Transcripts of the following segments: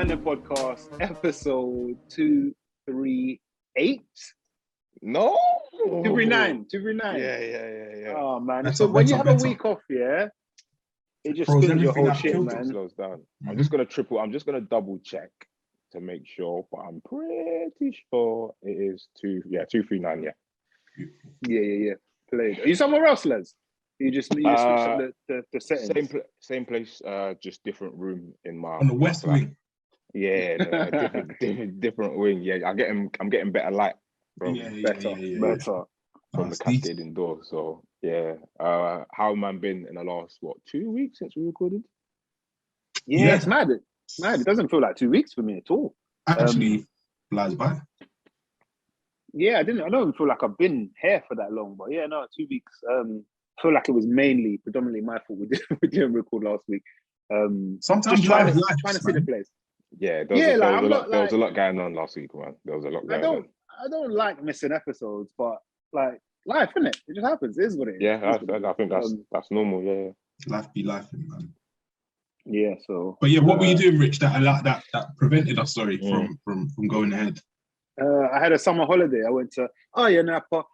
Mandem podcast, episode 238. No, 239. 239. Yeah. Oh man, Better, so when you better, have a better. week off, yeah, it just Throws spins your everything whole out shit, kilter. man. slows down. I'm Mhm. just gonna double check to make sure, but I'm pretty sure it is 239. Yeah. Played. Are you somewhere else, Les? You just switched up the settings. Same place, just different room in my On the west flat. wing. Yeah, no, different wing. Yeah, I'm getting better light from Better. from Nice, the cascading door. So yeah, how man been in the last 2 weeks since we recorded? Yeah, Yeah. it's mad. It's mad. It doesn't feel like 2 weeks for me at all. Actually, flies by. Yeah, I don't even feel like I've been here for that long, but yeah, no, 2 weeks. I feel like it was predominantly my fault. We didn't record last week. Sometimes just trying to lives, see the man. place. Yeah, there was a lot going on last week, man. There was a lot I going on. don't like missing episodes, but like life, innit? It just happens. It is what it is. Yeah, I think that's normal. Yeah. Life be life, man. Yeah. So. But yeah, what were you doing, Rich? That prevented us, from going ahead. I had a summer holiday. I went to Napa.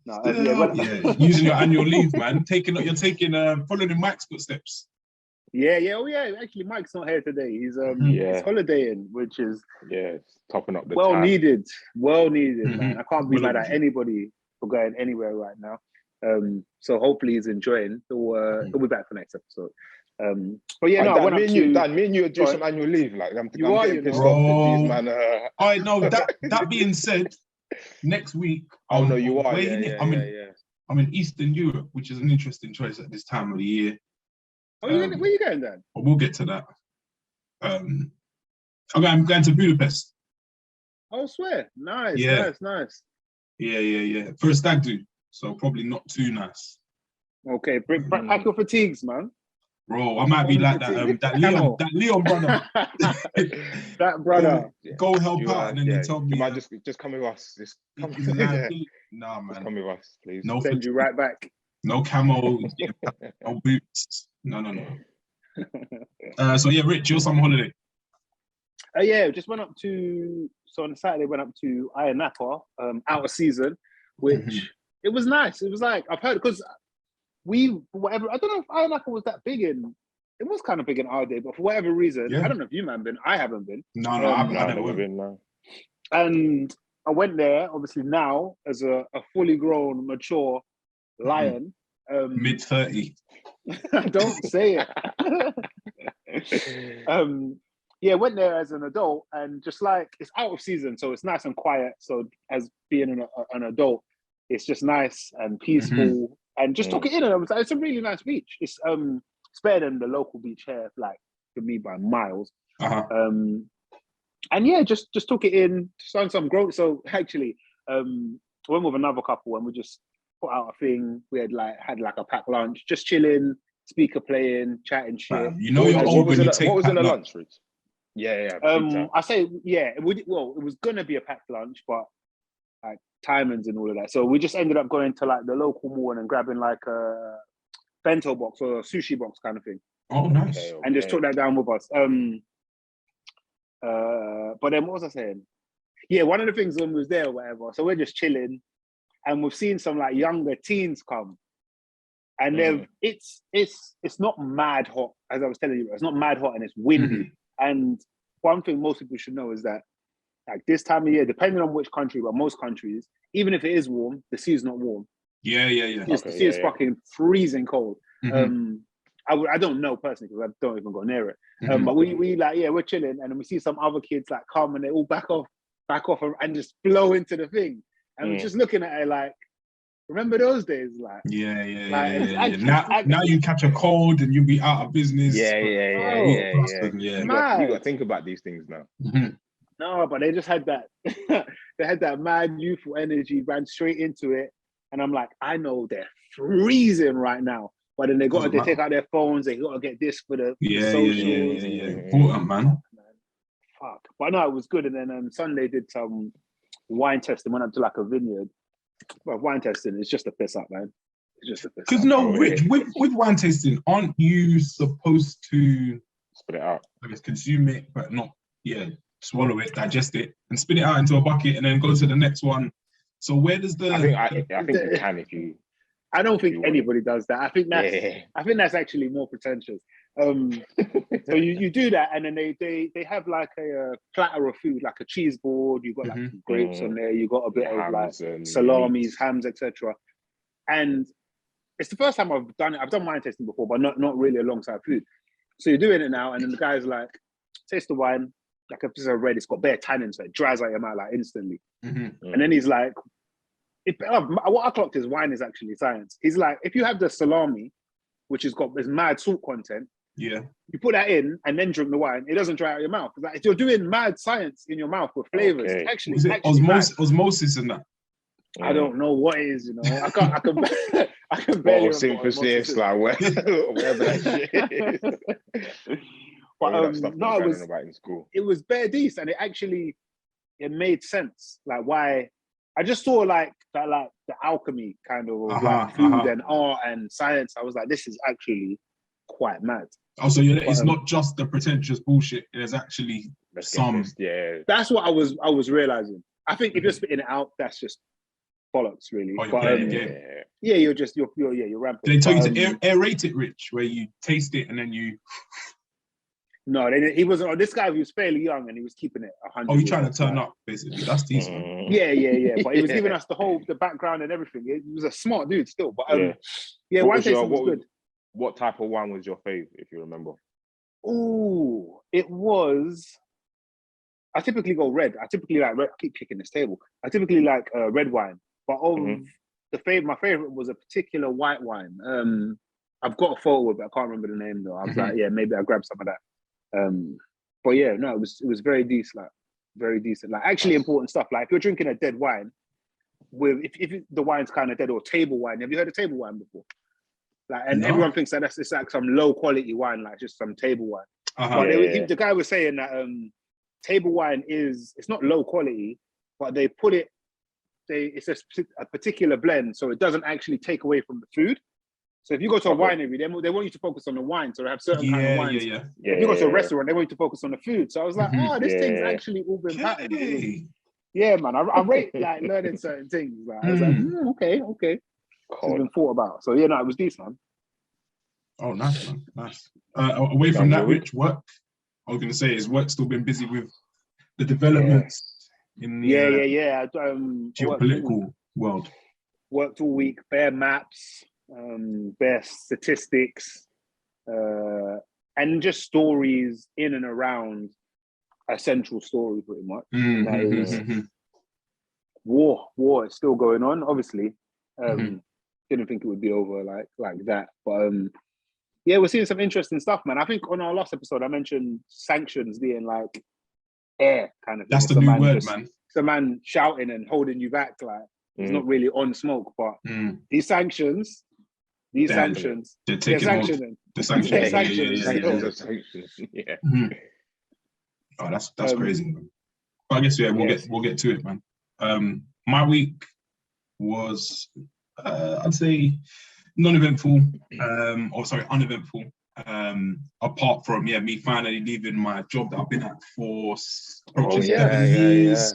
No, Using your annual leave, man. Following Mike's footsteps. Yeah. Oh yeah. Actually, Mike's not here today. He's holidaying, which is it's topping up the well time. needed, Mhm. man. I can't be mad at anybody for going anywhere right now. So hopefully he's enjoying. He'll be back for next episode. But yeah, no, I went up to me and you are doing some annual leave. Like I'm getting pissed know. off with these man. I know that being said, next week. Oh no, you are. I'm in Eastern Europe, which is an interesting choice at this time of the year. Where are you going then? We'll get to that. I'm going to Budapest. Oh, swear. Nice. Yeah. Nice. Yeah. For a stag do, so probably not too nice. Okay, pack your fatigues, man. Bro, I might be like that Leon brother. That brother. Go help out, and then they told me, you might just come with us. Just come. Nah, man. Just come with us, please. No, send you right back. No camo, no boots. No. So yeah, Rich, you're summer holiday. Just went up to. So on the Saturday, went up to Napa, out of season, which it was nice. It was like I've heard because I don't know if Napa was that big in. It was kind of big in our day, but for whatever reason, I don't know if you man been. I haven't been. No, I've never been. No. And I went there, obviously now as a fully grown, mature lion. Mid-30. Don't say it. Went there as an adult and just like it's out of season, so it's nice and quiet. So as being an adult, it's just nice and peaceful, and just took it in. And it's a really nice beach. It's better than the local beach here, like for me by miles. And yeah, just took it in, done some growth. So actually, went with another couple and we just put out a thing. We had a packed lunch, just chilling, speaker playing, chatting shit. You're old when you take. What was in the lunch, Rich? Yeah. I say it was gonna be a packed lunch, but like timings and all of that. So we just ended up going to like the local mall and grabbing like a bento box or a sushi box kind of thing. Oh, nice. Okay. And just took that down with us. But then what was I saying? Yeah, one of the things when we was there or whatever, so we're just chilling and we've seen some like younger teens come. And it's not mad hot, as I was telling you, it's not mad hot and it's windy. And one thing most people should know is that like this time of year, depending on which country, but most countries, even if it is warm, the sea is not warm. Yeah. The sea is fucking freezing cold. I don't know personally because I don't even go near it. But we're chilling and then we see some other kids like come and they all back off and just blow into the thing. And we're just looking at it like, remember those days? Like, Now you catch a cold and you'll be out of business. Yeah. You got to think about these things now. No, but they just had that. They had that mad youthful energy, ran straight into it, and I'm like, I know they're freezing right now, but then they take out their phones. They got to get this for the socials. Important, man. Fuck, but no, it was good. And then Sunday did some wine testing. Went up to like a vineyard. Well, wine tasting is just a piss up, man. It's just a piss up. Because Rich, with wine tasting, aren't you supposed to Spit it out. I guess consume it, but not swallow it, digest it, and spit it out into a bucket, and then go to the next one. So where does the? I think you can if you. I don't think want anybody does that. I think that's actually more pretentious. So you do that, and then they have like a platter of food, like a cheese board. You've got like some grapes on there. You've got a bit of like salamis, hams, etc. And it's the first time I've done it. I've done wine tasting before, but not really alongside food. So you're doing it now, and then the guy's like, taste the wine, like a piece of red. It's got bare tannin, so it dries out your mouth like instantly. And then he's like, what I clocked is wine is actually science. He's like, if you have the salami, which has got this mad salt content, you put that in and then drink the wine, it doesn't dry out your mouth. Like, if you're doing mad science in your mouth with flavors, it's actually, is it osmosis and that? I don't know what it is, I can barely synthesis, like whatever that shit is. But it was bare decent, and it made sense, like why. I just saw like that, like the alchemy kind of food and art and science. I was like, this is actually quite mad. Oh, so it's not just the pretentious bullshit. There's actually some. Yeah, that's what I was realizing. I think if you're spitting it out, that's just bollocks, really. Oh, you're playing the game. Yeah, you're rampant. Did they tell you to aerate it, Rich, where you taste it and then you? No, he wasn't. This guy, he was fairly young and he was keeping it 100. Oh, he's trying to turn up, basically. That's decent. Yeah. But he was giving us the background and everything. He was a smart dude still. But wine tasting was good. What type of wine was your fave, if you remember? Oh, it was. I typically go red. I typically like red. I keep kicking this table. I typically like red wine. But my favorite was a particular white wine. I've got a photo of it. I can't remember the name though. I was like, maybe I'll grab some of that. But yeah, no, it was very decent, like very decent. Like actually important stuff. Like if you're drinking a dead wine, if the wine's kind of dead, or table wine. Have you heard of table wine before? Like, and everyone thinks that it's like some low quality wine, like just some table wine. But the guy was saying that table wine it's not low quality, but they put it. It's a particular blend, so it doesn't actually take away from the food. So if you go to a winery, they want you to focus on the wine. So they have certain kind of wines. If you go to a restaurant, they want you to focus on the food. So I was like, this thing's actually all been patented. Yeah, man. I rate like learning certain things. Like, I was like, okay. It's been thought about. So yeah, no, it was decent, man. Oh, nice, man. Nice. Away from that, Rich, work. I was going to say, is work still been busy with the developments in the geopolitical world? Worked all week, bare maps. Bare statistics, and just stories in and around a central story, pretty much. That is war is still going on, obviously. Didn't think it would be over like that, but we're seeing some interesting stuff, man. I think on our last episode I mentioned sanctions being like air kind of thing. That's the new word, man. It's a man shouting and holding you back, like he's not really on smoke, but these sanctions. They're sanctioning. The sanctions. Yeah. Oh, that's crazy, man. But I guess we'll get to it, man. My week was I'd say uneventful. Apart from me finally leaving my job that I've been at for approaching 7 years.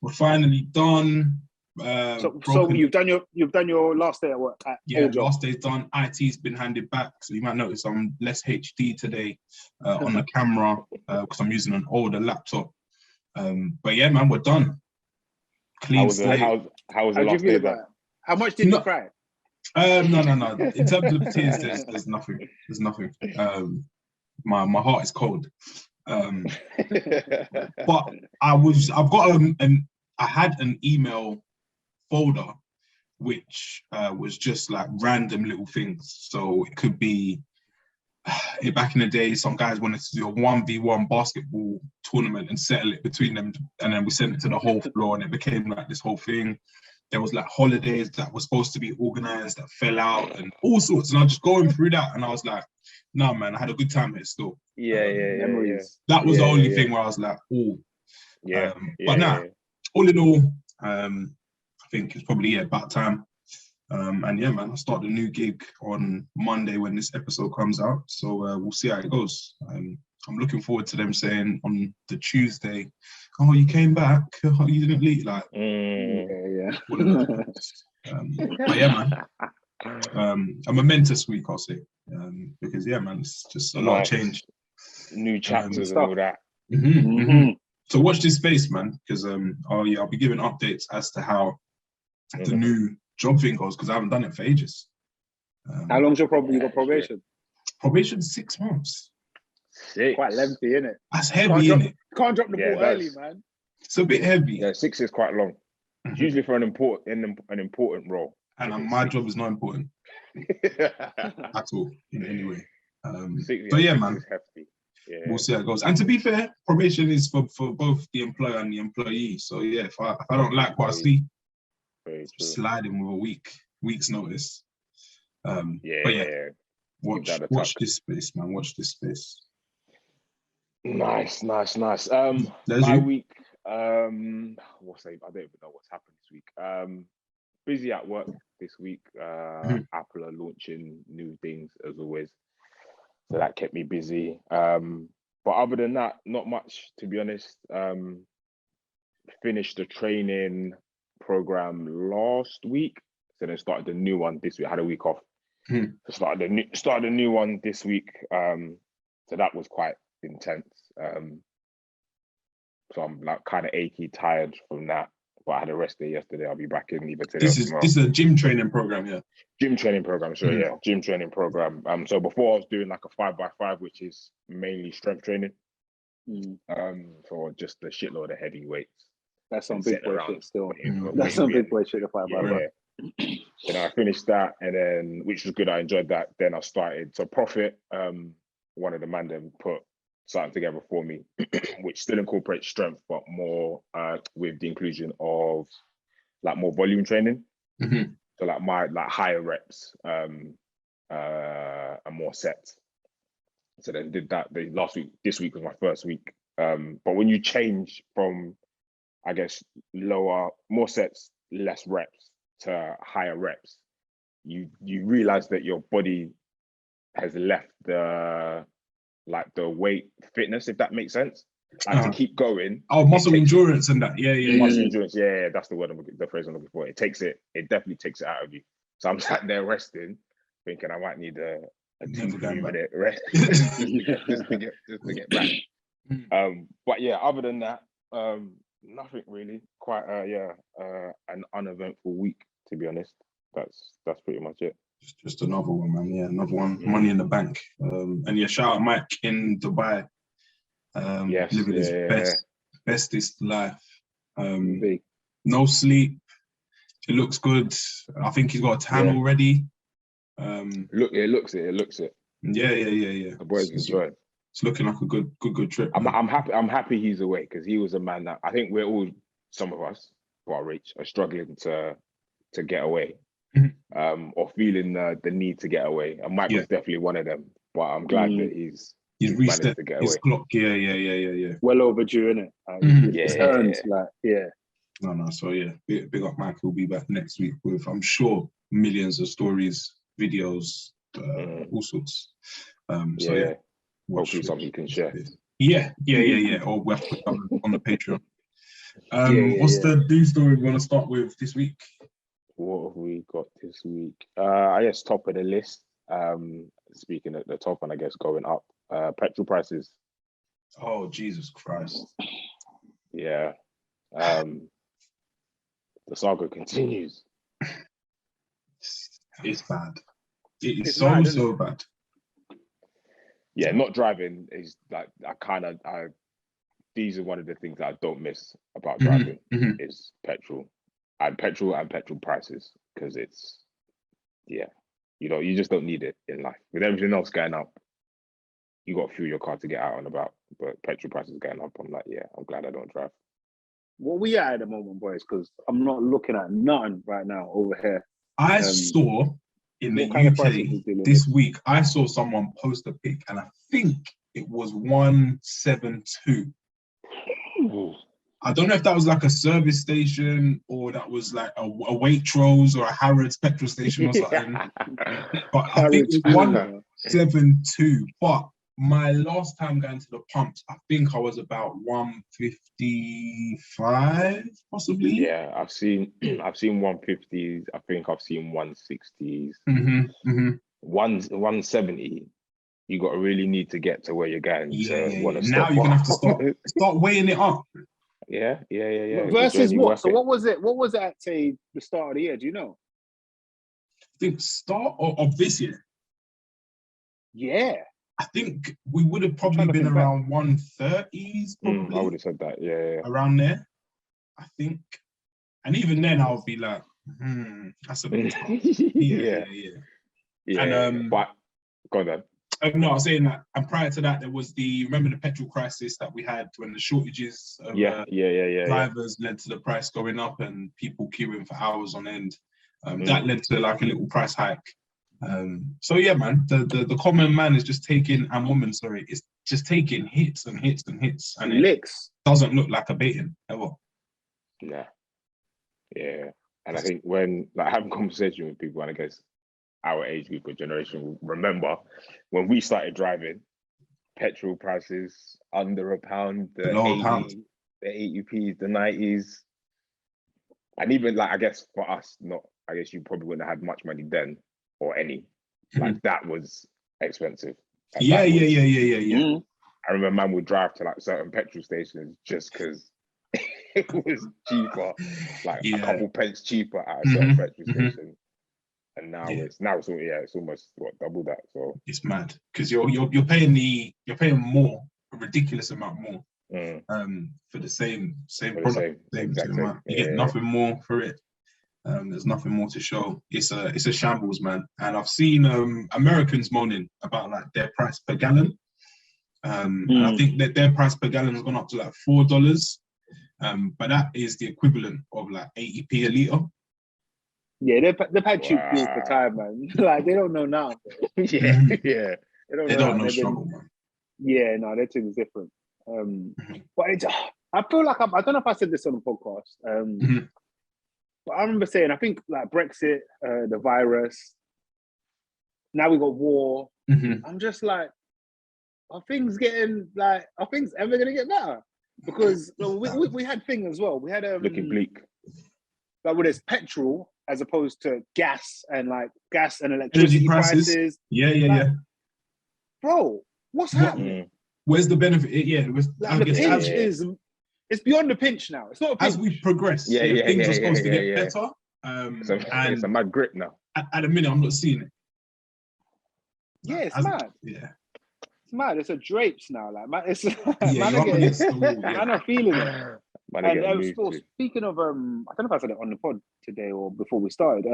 We're finally done. So you've done your last day at work? Last day's done. IT's been handed back, so you might notice I'm less HD today on the camera because I'm using an older laptop. But yeah, man, we're done. Clean slate. How was the last day back? How much did you cry? No. In terms of tears, there's nothing. There's nothing. My heart is cold. But I had an email folder which was just like random little things. So it could be back in the day, some guys wanted to do a 1v1 basketball tournament and settle it between them, and then we sent it to the whole floor and it became like this whole thing. There was like holidays that were supposed to be organized that fell out and all sorts, and I was just going through that and I was like, no man, I had a good time here still. Memories. That was the only thing where I was like, all in all, I think it's probably about time. And yeah, man, I started a new gig on Monday when this episode comes out. So we'll see how it goes. I'm looking forward to them saying on the Tuesday, "Oh, you came back. Oh, you didn't leave." Like, Yeah. one of those things. But yeah, man. A momentous week, I'll say, because yeah, man, it's just a lot of change, new chapters and stuff. all that. So watch this space, man, because I'll be giving updates as to how the new job thing goes, because I haven't done it for ages. How long's your you got probation? Probation 6 months. 6. Quite lengthy, isn't it? That's heavy, isn't it? Can't drop the ball early, man. It's a bit heavy. Yeah, 6 is quite long. Usually for an important role. And my job is not important at all in any way. But yeah, man. Yeah. We'll see how it goes. And to be fair, probation is for both the employer and the employee. So yeah, if I don't like what I see, slide in with a week's notice. But yeah, watch this space, man. Watch this space. Nice. There's my you. week. I don't even know what's happened this week. Busy at work this week. Apple are launching new things as always, so that kept me busy. But other than that, not much, to be honest. Finished the training program last week, so then started the new one this week. I had a week off, so started a new one this week. So that was quite intense. So I'm like kind of achy, tired from that. But I had a rest day yesterday. I'll be back in either today or tomorrow. This is a gym training program, yeah. Gym training program, gym training program. So before I was doing like a 5x5, which is mainly strength training. For just a shitload of heavy weights. That's some big boy shit still. That's some big boy shit to 5x5. Then I finished that, and then, which was good. I enjoyed that. Then I started. So Profit, one of the Mandem, put something together for me, which still incorporates strength, but more with the inclusion of like more volume training. So like higher reps and more sets. So then did that last week. This week was my first week. But when you change from, I guess, more sets, less reps to higher reps, you realize that your body has left the weight fitness, if that makes sense. Like to keep going. Oh, muscle endurance and that. Yeah. Muscle endurance. Yeah, that's the word. The phrase I'm looking for. It definitely takes it out of you. So I'm sat there resting, thinking I might need a 2-3 minute rest just to get back. But yeah, other than that, nothing really. Quite an uneventful week, to be honest. That's pretty much it. Just another one, man. Yeah, another one. Money in the bank. And yeah, shout out Mike in Dubai. Living his bestest life. No sleep. It looks good. I think he's got a tan already. It looks it. Yeah. The boys enjoying. It's looking like a good trip. I'm happy he's away, because he was a man that I think some of us who are rich are struggling to get away, or feeling the need to get away. And Mike was definitely one of them. But I'm glad that he's reset to get his away. clock. Yeah. Well overdue, innit? No. So yeah, big up Mike. He'll be back next week with, I'm sure, millions of stories, videos, all sorts. Hopefully something you can share. Yeah. Or we have to put on the Patreon. What's the news story we want to start with this week? What have we got this week? I guess top of the list. Speaking at the top, and I guess going up, petrol prices. Oh, Jesus Christ. Yeah. The saga continues. It's bad. It's so bad. Yeah, not driving is like these are one of the things that I don't miss about driving is petrol and petrol prices, because it's you just don't need it in life. With everything else going up, you got to fuel your car to get out and about. But petrol prices going up, I'm like, I'm glad I don't drive. What we at the moment, boys? Because I'm not looking at nothing right now over here. I saw in the UK this week, I saw someone post a pic, and I think it was 172. Ooh. I don't know if that was like a service station, or that was like a Waitrose or a Harrods petrol station or something. But I think it was 172. But my last time going to the pumps, I think I was about 155, possibly. Yeah, I've seen 150s. I think I've seen 160s. 170. You got to really need to get to where you're going to want to stop. Now you're gonna have to start weighing it up. Yeah. Versus what? So what was it? What was it at, say, the start of the year? Do you know? I think start of this year. Yeah. I think we would have probably been around 130s, probably. I would have said that, yeah. Around there, I think. And even then, I'll be like, that's a bit tough. Yeah. And, but, go on then. No, I was saying that, and prior to that, there was remember the petrol crisis that we had when the shortages of drivers led to the price going up and people queuing for hours on end. That led to like a little price hike. So yeah, man, the common man is just taking, and woman, sorry, it's just taking hits and hits and hits, and licks. It doesn't look like abating ever. Yeah. And I think when like having conversation with people, and I guess our age group or generation will remember when we started driving, petrol prices under £1, the 80p, the 90s, and even like I guess for us, I guess you probably wouldn't have had much money then or any. Like that was expensive. Yeah. I remember man would drive to like certain petrol stations just because it was cheaper, like a couple pence cheaper at a certain petrol station. And now it's almost double that. So it's mad because you're paying more, a ridiculous amount more, for the same product. You get nothing more for it. There's nothing more to show. It's a shambles, man. And I've seen Americans moaning about like their price per gallon. And I think that their price per gallon has gone up to like $4. But that is the equivalent of like 80p a litre. Yeah, they've had cheap deals for time, man. Like they don't know now. They don't know struggle, man. Yeah, no, their thing is different. But I feel like I don't know if I said this on the podcast. But I remember saying, I think like Brexit, the virus. Now we got war. I'm just like, are things ever gonna get better? Because we had things as well. We had looking bleak. Like when there's petrol as opposed to gas and electricity prices. Yeah. Bro, what's happening? Where's the benefit? The pinch is it's beyond the pinch now. It's not a pinch. As we progress. Things are supposed to get better. It's a mad grip now. At the minute, I'm not seeing it. Yeah, it's mad. Yeah. It's mad. It's a drapes now. Like man, it's man are feeling it. And speaking of, I don't know if I said it on the pod today or before we started.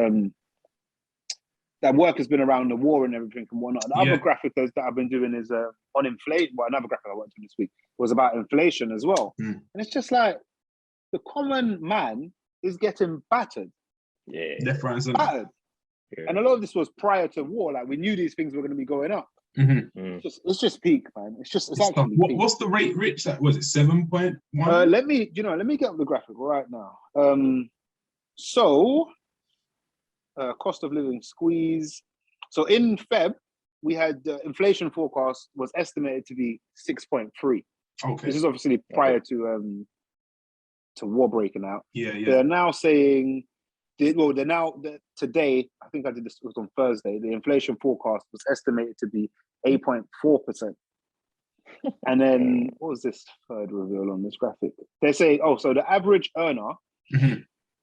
That work has been around the war and everything and whatnot. The other graphic that I've been doing is on inflation. Well, another graphic I worked on this week was about inflation as well. And it's just like the common man is getting battered. Yeah, battered. Yeah. And a lot of this was prior to war. Like we knew these things were going to be going up. It's just peak, man. It's actually peak. What's the rate, Rich? That was it 7.1? Let me get up the graphic right now. Cost of living squeeze. So in Feb, we had the inflation forecast was estimated to be 6.3. Okay. This is obviously prior to war breaking out. Yeah. They're now saying, today, I think I did this, it was on Thursday, the inflation forecast was estimated to be 8.4%. And then, what was this third reveal on this graphic? They say, so the average earner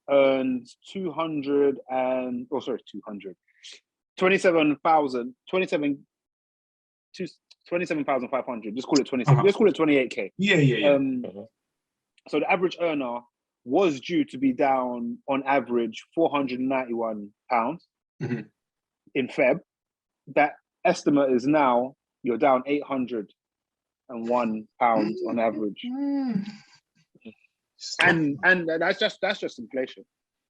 earns 27,500. Just call it 27. Let's call it 28K. Yeah. So the average earner was due to be down on average £491 in Feb. That estimate is now you're down £801 on average. And that's just inflation.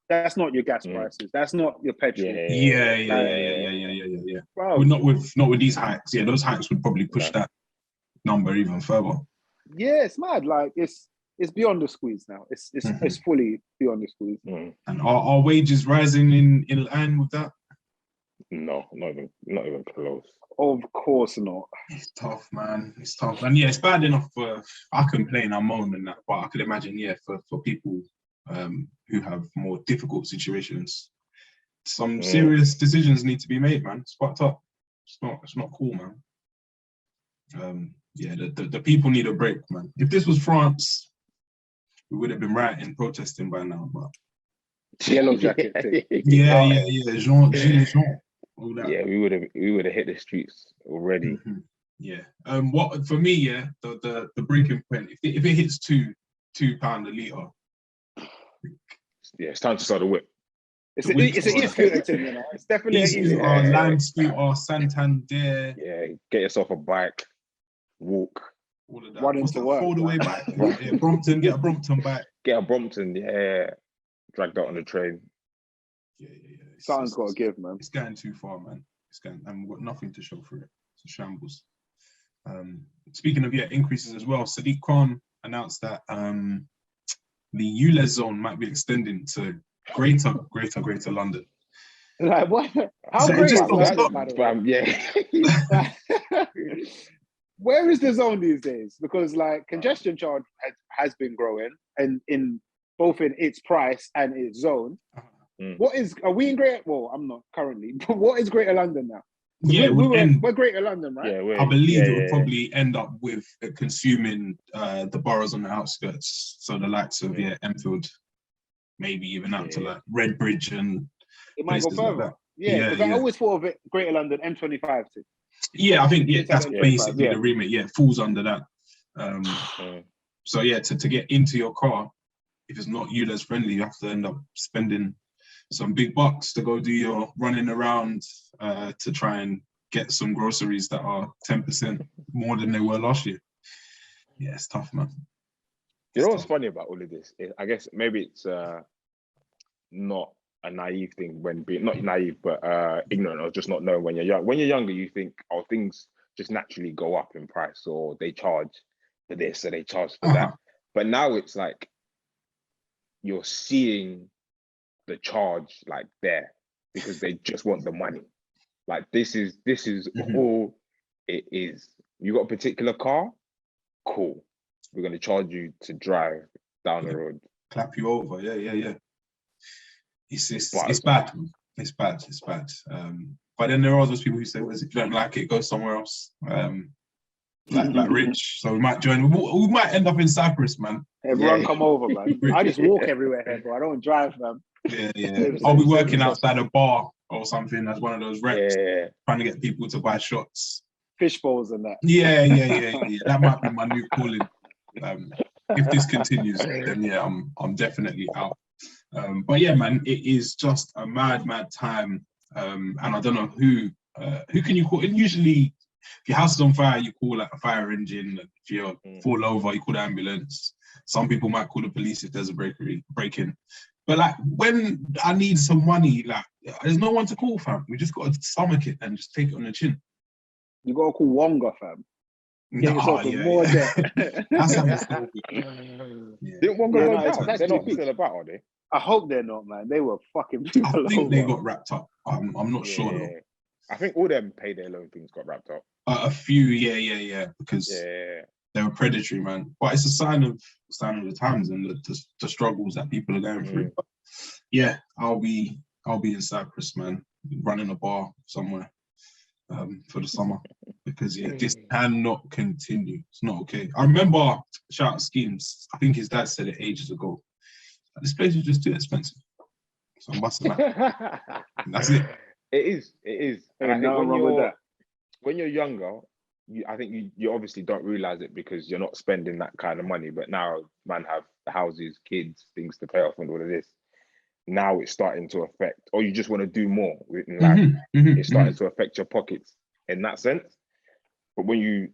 That's not your gas prices. That's not your petrol. Yeah. Bro, not with these hikes. Yeah, those hikes would probably push that number even further. Yeah, it's mad. Like it's beyond the squeeze now. It's fully beyond the squeeze. And are wages rising in line with that? No, not even close. Of course not. It's tough, man. It's tough. And yeah, it's bad enough for, I complain, I moan and that, but I could imagine, yeah, for people who have more difficult situations, some serious decisions need to be made, man. It's fucked up. It's not cool, man. Yeah, the people need a break, man. If this was France, we would have been rioting, protesting by now, but Yellow jacket thing. yeah. Gilets jaunes, all that. Yeah, we would have hit the streets already. Mm-hmm. Yeah. What for me? Yeah, the breaking point. If it hits £2 a litre. Yeah, it's time to start the whip. It's an e-scooter thing, you know. It's definitely an e-scooter, land scooter, Santander. Yeah, get yourself a bike, walk. All of that. Run into work. Fold away bike. Yeah, Brompton, get a Brompton bike. Get a Brompton, yeah. Drag that on the train. Yeah. Something's got to give, man. It's going too far, man. And we've got nothing to show for it. It's a shambles. Speaking of increases as well, Sadiq Khan announced that the ULEZ zone might be extending to greater London. Like what? How So great is that? Yeah. Where is the zone these days? Because like congestion charge has been growing, and in both in its price and its zone. What is? Are we in Greater? Well, I'm not currently. But what is Greater London now? Yeah, we're Greater London, right? Yeah, I believe it would probably end up with consuming the boroughs on the outskirts, so the likes of Enfield, maybe even out to like Redbridge and it might go further. Like Yeah, because I always thought of it Greater London M25 too. Yeah, I think that's basically the remit. Yeah, it falls under that. So yeah, to get into your car, if it's not ULEZ friendly, you have to end up spending some big bucks to go do your running around to try and get some groceries that are 10% more than they were last year. Yeah, it's tough, man. You know what's funny about all of this? I guess maybe it's not a naive thing when being not naive, but ignorant or just not knowing when you're young. When you're younger, you think, oh, things just naturally go up in price, or they charge for this, or they charge for that. But now it's like you're seeing the charge like there because they just want the money. Like this is all it is. You got a particular car, cool. We're gonna charge you to drive down the road. Clap you over, yeah. It's bad. It's bad. But then there are those people who say, well, if you don't like it, go somewhere else. Like Rich. So we might join. We might end up in Cyprus, man. Everyone come over, man. I just walk everywhere here, bro. I don't drive, man. Yeah. I'll be working outside a bar or something as one of those reps, trying to get people to buy shots. Fish bowls and that. Yeah. That might be my new calling. If this continues, then yeah, I'm definitely out. But yeah, man, it is just a mad time. And I don't know who can you call? And usually, if your house is on fire, you call like a fire engine. If you fall over, you call the ambulance. Some people might call the police if there's a break-in. But like when I need some money, like there's no one to call, fam. We just got to stomach it and just take it on the chin. You gotta call Wonga, fam. Get yourself more debt. That's how it's going. Didn't Wonga go down? They're not still about, are they? I hope they're not, man. They were fucking people. I think they got wrapped up. I'm not sure though. I think all them payday loan things got wrapped up. A few, yeah, because they were predatory, man. But it's a sign of the times and the struggles that people are going through. But yeah, I'll be in Cyprus, man, running a bar somewhere for the summer because this cannot continue. It's not okay. I remember shout out Schemes. I think his dad said it ages ago. This place is just too expensive. So I'm busting that. That's it. It is. And I think when you're younger, I think you obviously don't realize it because you're not spending that kind of money. But now, man, have houses, kids, things to pay off, and all of this. Now it's starting to affect, or you just want to do more in life. It's starting to affect your pockets in that sense. But when you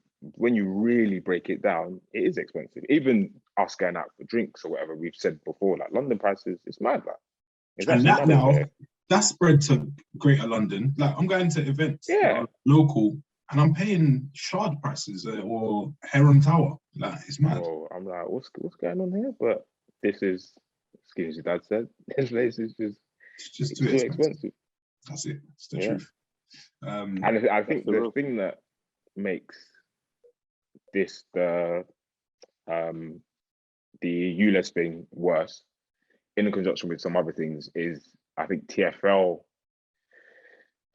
really break it down, it is expensive. Even us going out for drinks or whatever, we've said before, like London prices, it's mad. Like, it's and that now, that's spread to Greater London. Like I'm going to events that are local and I'm paying Shard prices or Heron Tower. Like it's mad. Oh, I'm like, what's going on here? But this is, excuse your dad said, this place is just too expensive. That's it. It's the truth. And I think the thing that makes this the ULEZ thing worse, in conjunction with some other things, is I think TFL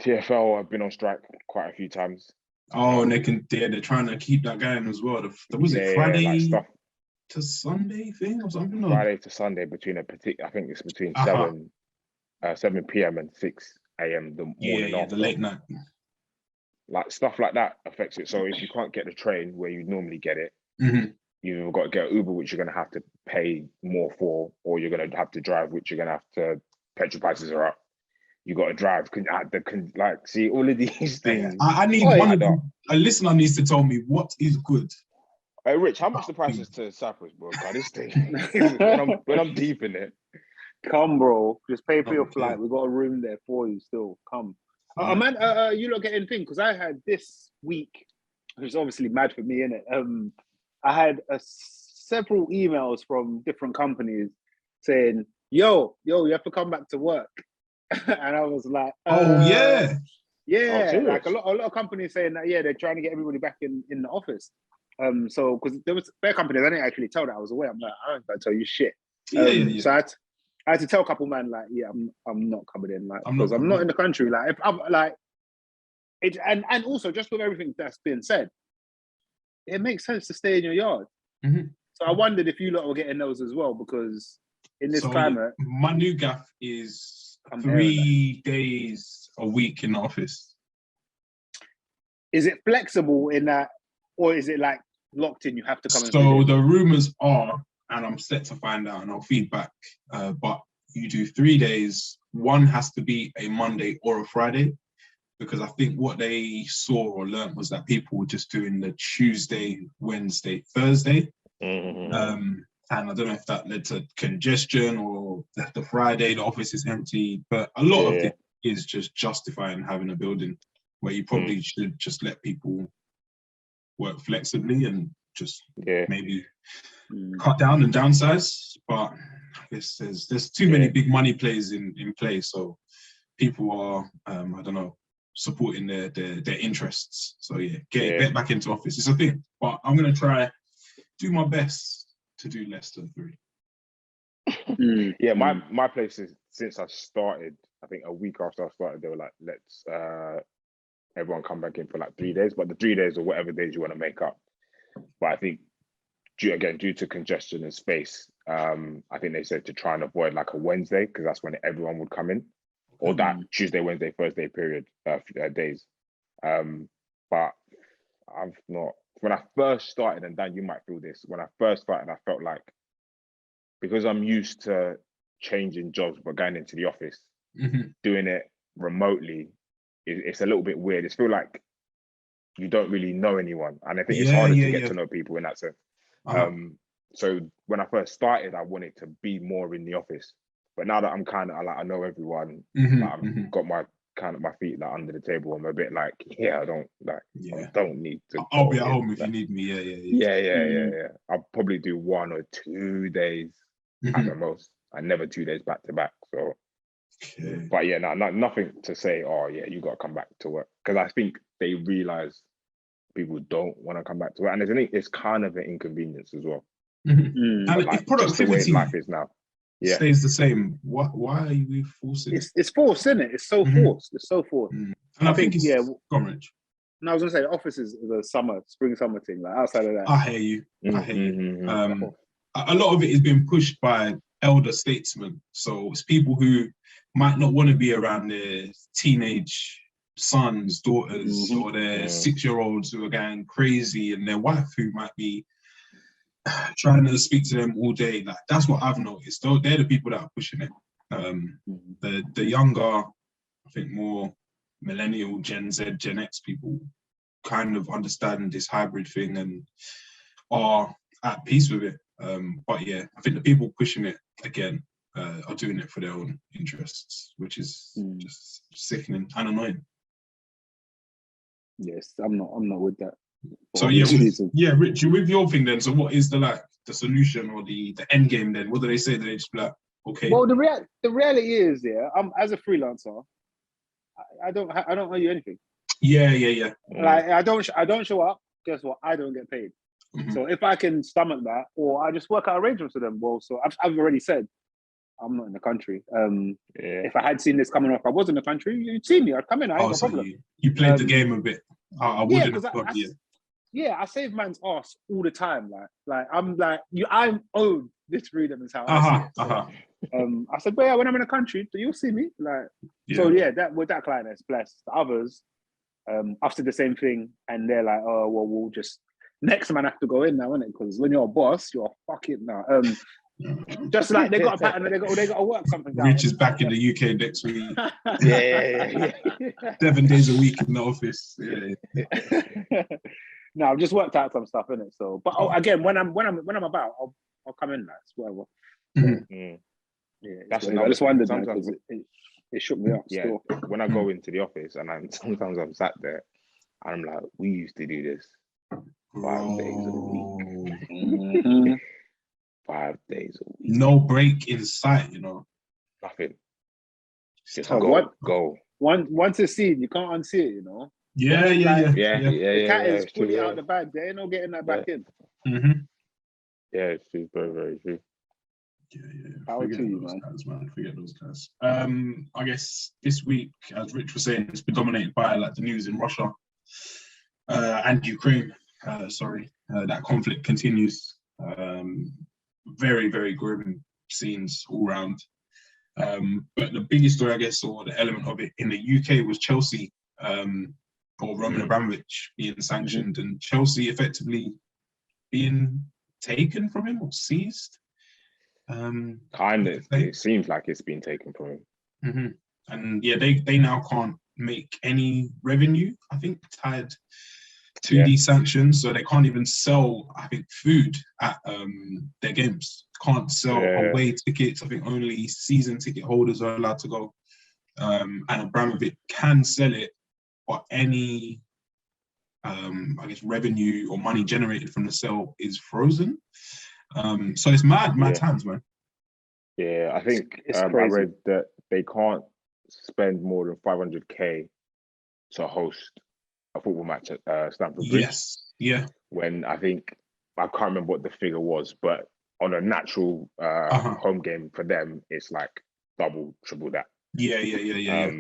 have been on strike quite a few times. Oh, and they're trying to keep that going as well. Was it Friday like stuff to Sunday thing or something? Friday to Sunday between I think it's between 7 p.m. and 6 a.m. the morning after. The late night. Like stuff like that affects it. So if you can't get the train where you normally get it, you've either got to get Uber, which you're going to have to pay more for, or you're going to have to drive, which you're going to have to. Petrol prices are up. You got to drive. See all of these things. I need a listener needs to tell me what is good. Hey, Rich, how much the prices to Cyprus, bro? God, this thing. when I'm deep in it. Come, bro. Just pay for your flight. We got a room there for you. Still, come. Man, you lot getting thing because I had this week, which is obviously mad for me, innit? I had several emails from different companies saying, "Yo, you have to come back to work," and I was like, yeah, like a lot of companies saying that, they're trying to get everybody back in the office. So because there was fair companies, I didn't actually tell that I was away. I'm like, I don't gotta tell you shit. So I had to tell a couple man like, I'm not coming in, like, because I'm not in the country. Like, if I'm like, it and also just with everything that's been said, it makes sense to stay in your yard. So I wondered if you lot were getting those as well, because in this climate, my new gaff is 3 days a week in the office. Is it flexible in that, or is it like locked in? You have to come. So the rumors are, and I'm set to find out, and I'll feed back. But you do 3 days. One has to be a Monday or a Friday, because I think what they saw or learned was that people were just doing the Tuesday, Wednesday, Thursday. And I don't know if that led to congestion or that the Friday the office is empty, but a lot of it is just justifying having a building where you probably should just let people work flexibly and just maybe cut down and downsize. But I guess there's too many big money plays in play, so people are I don't know, supporting their interests. So get back into office. It's a thing, but I'm gonna try do my best to do less than 3. My place is, since I started, I think a week after I started, they were like, let's everyone come back in for like 3 days, but the 3 days or whatever days you want to make up. But I think due to congestion and space, I think they said to try and avoid like a Wednesday, because that's when everyone would come in, or that Tuesday, Wednesday, Thursday period days. But I've not. When I first started, and Dan, you might feel this, when I first started, I felt like, because I'm used to changing jobs but going into the office, doing it remotely, it's a little bit weird. It's feel like you don't really know anyone, and I think it's harder to get to know people in that sense. So when I first started, I wanted to be more in the office, but now that I'm kind of like, I know everyone, I've got my feet like under the table, I'm a bit like, I don't need to. I'll be at home if you need me. Yeah. I'll probably do 1 or 2 days at the most, and never 2 days back to back. So, but nothing to say. Oh yeah, you got to come back to work, because I think they realize people don't want to come back to work, and it's kind of an inconvenience as well. And like, if productivity just the way life is now stays the same, why are we forcing it? It's forced, isn't it? It's so forced. It's so forced. And I think it's Rich. No, I was gonna say the office is the spring summer thing. Like, outside of that, I hear you. A lot of it is being pushed by elder statesmen. So it's people who might not want to be around their teenage sons, daughters, or their 6-year-olds who are going crazy, and their wife who might be trying to speak to them all day. Like, that's what I've noticed. They're the people that are pushing it. The younger, I think more millennial, Gen Z, Gen X people kind of understand this hybrid thing and are at peace with it. But I think the people pushing it again are doing it for their own interests, which is just sickening and annoying. Yes, I'm not with that. So Rich, with your thing then. So what is the solution or the end game then? What do they say? Do they just be like, okay? Well, the reality is, I'm as a freelancer, I don't owe you anything. Yeah. Like I don't show up. Guess what? I don't get paid. So if I can stomach that, or I just work out arrangements with them. Well, so I've already said I'm not in the country. If I had seen this coming off, I was in the country. You'd see me. I'd come in. I ain't no problem. You played the game a bit. I wouldn't have got you. Yeah, I save man's ass all the time. Like I'm owed this freedom is how I see it. I said, but yeah, when I'm in the country, you'll see me. Like, so yeah, that with that client, it's blessed. The others, I've said the same thing, and they're like, oh well, we'll just next man have to go in now, innit? Because when you're a boss, you're fucking now. Just like they got a pattern, they got to work something out. Rich is back in the UK next week. Yeah. 7 days a week in the office. Yeah. No, I've just worked out some stuff in it. So, but again, when I'm about, I'll come in. That's whatever. Yeah, that's I just wondered because it shook me up. Yeah, still. When I go into the office and sometimes I'm sat there, and I'm like, we used to do this 5 days a week. 5 days a week. No break in sight, Nothing. Just go. Once it's seen, you can't unsee it, Yeah. The cat is fully out the bag. There ain't no getting that back in. Yeah, it's true. Very, very true. Yeah. Forget those guys. I guess this week, as Rich was saying, it's been dominated by like the news in Russia and Ukraine. That conflict continues. Very, very grim scenes all round. But the biggest story, I guess, or the element of it in the UK was Chelsea, or Roman Abramovich being sanctioned, and Chelsea effectively being taken from him or seized. Kind of. It seems like it's been taken from him. And yeah, they now can't make any revenue, I think, tied to these sanctions. So they can't even sell, I think, food at their games. Can't sell away tickets. I think only season ticket holders are allowed to go. And Abramovich can sell it, but any I guess revenue or money generated from the sale is frozen. So it's mad times, man. Yeah, I think I read that they can't spend more than 500k to host a football match at Stamford Bridge. Yes, yeah. When I think, I can't remember what the figure was, but on a natural home game for them, it's like double, triple that. Yeah.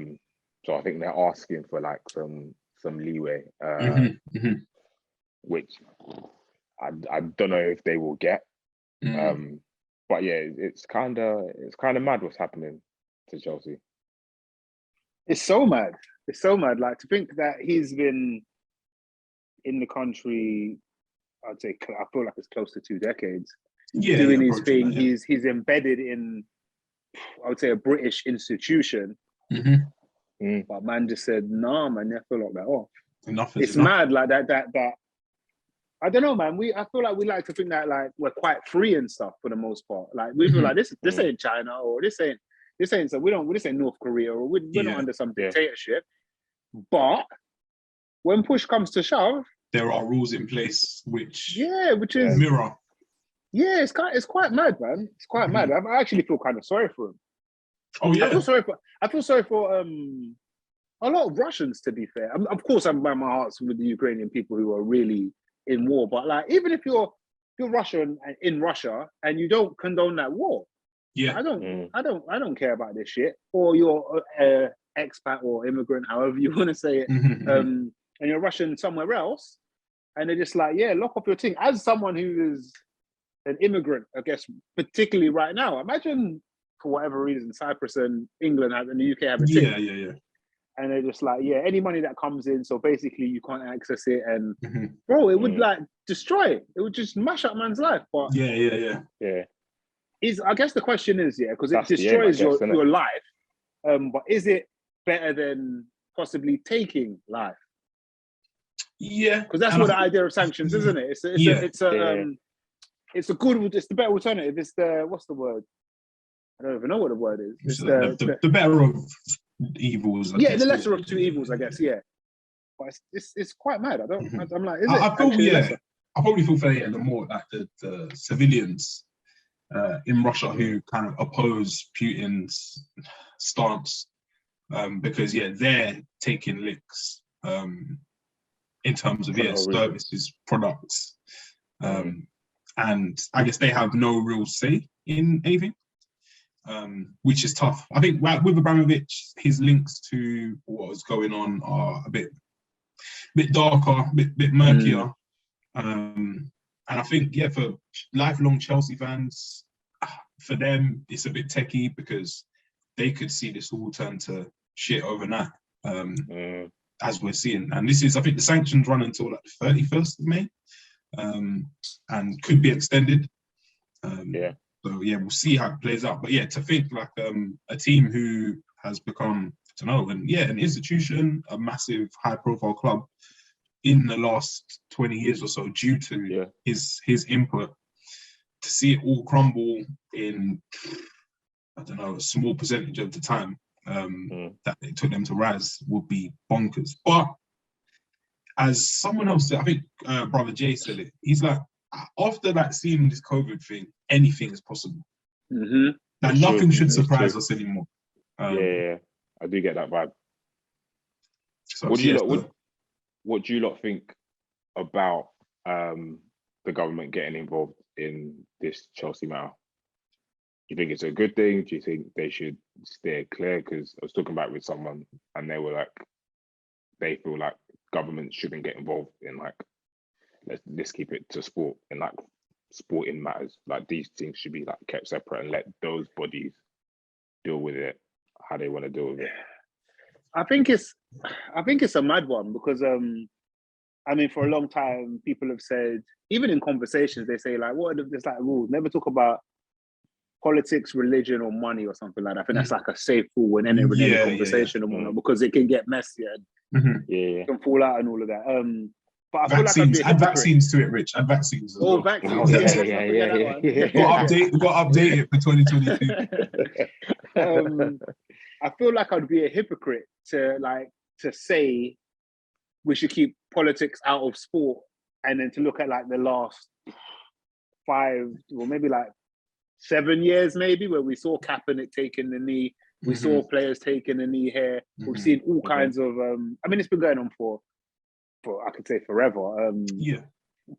So I think they're asking for like some leeway, which I don't know if they will get. But yeah, it's kind of mad what's happening to Chelsea. It's so mad. Like to think that he's been in the country, I'd say, I feel like it's close to 2 decades. Doing his thing. He's embedded in, I would say, a British institution. But man just said, nah, man, I feel like that off. It's mad like that. I don't know, man. I feel like we like to think that like we're quite free and stuff for the most part. Like we feel like this ain't China, or this ain't so this ain't North Korea, or we're not under some dictatorship. But when push comes to shove, there are rules in place which is mirror. Yeah, it's quite mad, man. It's quite mad. I actually feel kind of sorry for him. Oh yeah. I feel sorry for a lot of Russians, to be fair. Of course, I'm by my hearts with the Ukrainian people who are really in war. But like, even if you're Russian and in Russia and you don't condone that war, I don't care about this shit. Or you're expat or immigrant, however you want to say it, and you're Russian somewhere else, and they're just like, lock up your thing. As someone who is an immigrant, I guess, particularly right now, imagine for whatever reason Cyprus and England and the UK have a thing. Yeah. And they're just like, any money that comes in, so basically you can't access it, and bro, it would like destroy it. It would just mash up man's life. But yeah. I guess the question is, because it destroys your life. But is it better than possibly taking life? Yeah, because that's what the idea of sanctions, isn't it? It's the better alternative. It's the, what's the word? I don't even know what the word is. It's the better of evils. The lesser of two evils, I guess. Yeah, but it's quite mad. I'm like, is it? I feel I probably feel for the more like the civilians in Russia who kind of oppose Putin's stance. because they're taking licks in terms of services, products, and I guess they have no real say in anything, which is tough. I think with Abramovich, his links to what was going on are a bit darker, bit murkier. And I think, for lifelong Chelsea fans, for them, it's a bit techie because they could see this all turn to shit overnight, as we're seeing. And this is, I think the sanctions run until like the 31st of May, and could be extended. So we'll see how it plays out. But to think like a team who has become, I don't know, an institution, a massive high-profile club in the last 20 years or so, due to his input, to see it all crumble in, I don't know, a small percentage of the time that it took them to rise would be bonkers. But as someone else said, I think Brother Jay said it, he's like, after like seeing this COVID thing, anything is possible. Like nothing should surprise us anymore. I do get that vibe. So what do you lot think about the government getting involved in this Chelsea matter? Do you think it's a good thing? Do you think they should steer clear? Because I was talking about it with someone and they were like, they feel like government shouldn't get involved in like, let's keep it to sport and like sporting matters. Like these things should be like kept separate and let those bodies deal with it how they want to deal with it. I think it's a mad one because I mean, for a long time, people have said, even in conversations, they say like, what are there's like rules? Never talk about politics, religion, or money or something like that. I think that's like a safe rule in any conversation and whatnot, because it can get messy and it can fall out and all of that. But I vaccines, feel like add vaccines to it, Rich. Add vaccines. Vaccines. Got to update it for 2022. I feel like I'd be a hypocrite to say we should keep politics out of sport, and then to look at like the last 5 or maybe like 7 years, maybe, where we saw Kaepernick taking the knee, we saw players taking the knee here. We've seen all kinds of. I mean, it's been going on for I could say forever.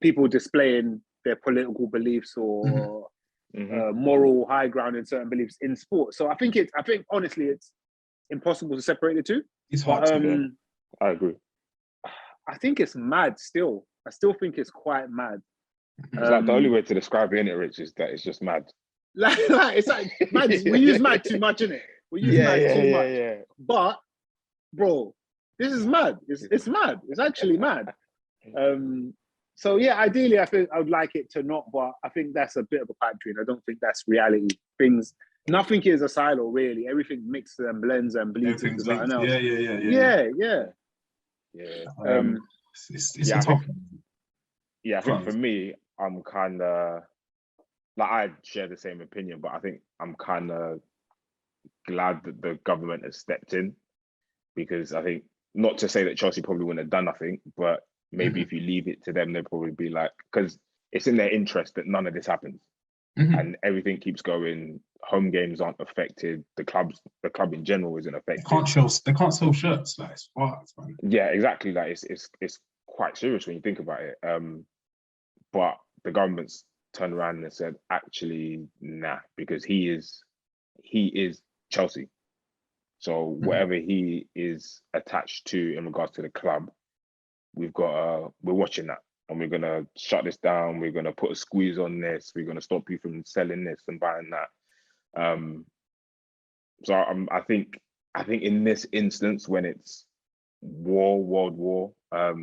People displaying their political beliefs or moral high ground in certain beliefs in sport. So I think honestly, it's impossible to separate the two. It's hard to. I agree. I think it's mad still. I still think it's quite mad. It's like the only way to describe it, innit, Rich, is that it's just mad. It's like mad. We use mad too much, innit? We use mad too much. But, bro, this is mad. It's mad. It's actually mad. So yeah, ideally, I think I would like it to not, but I think that's a bit of a pipe dream. I don't think that's reality. Nothing is a silo, really. Everything mixes and blends and bleeds into something else. Yeah. It's a tough. I think for me, I'm kind of like, I share the same opinion, but I think I'm kind of glad that the government has stepped in, because I think, not to say that Chelsea probably wouldn't have done nothing, but maybe if you leave it to them, they'll probably be like, because it's in their interest that none of this happens and everything keeps going. Home games aren't affected. The club in general isn't affected. They can't sell shirts. Like, it's fucked, man. Yeah, exactly. Like it's quite serious when you think about it. But the government's turned around and said, actually, nah, because he is Chelsea. So whatever he is attached to in regards to the club, we're watching that, and we're gonna shut this down. We're gonna put a squeeze on this. We're gonna stop you from selling this and buying that. So I think in this instance, when it's world war, I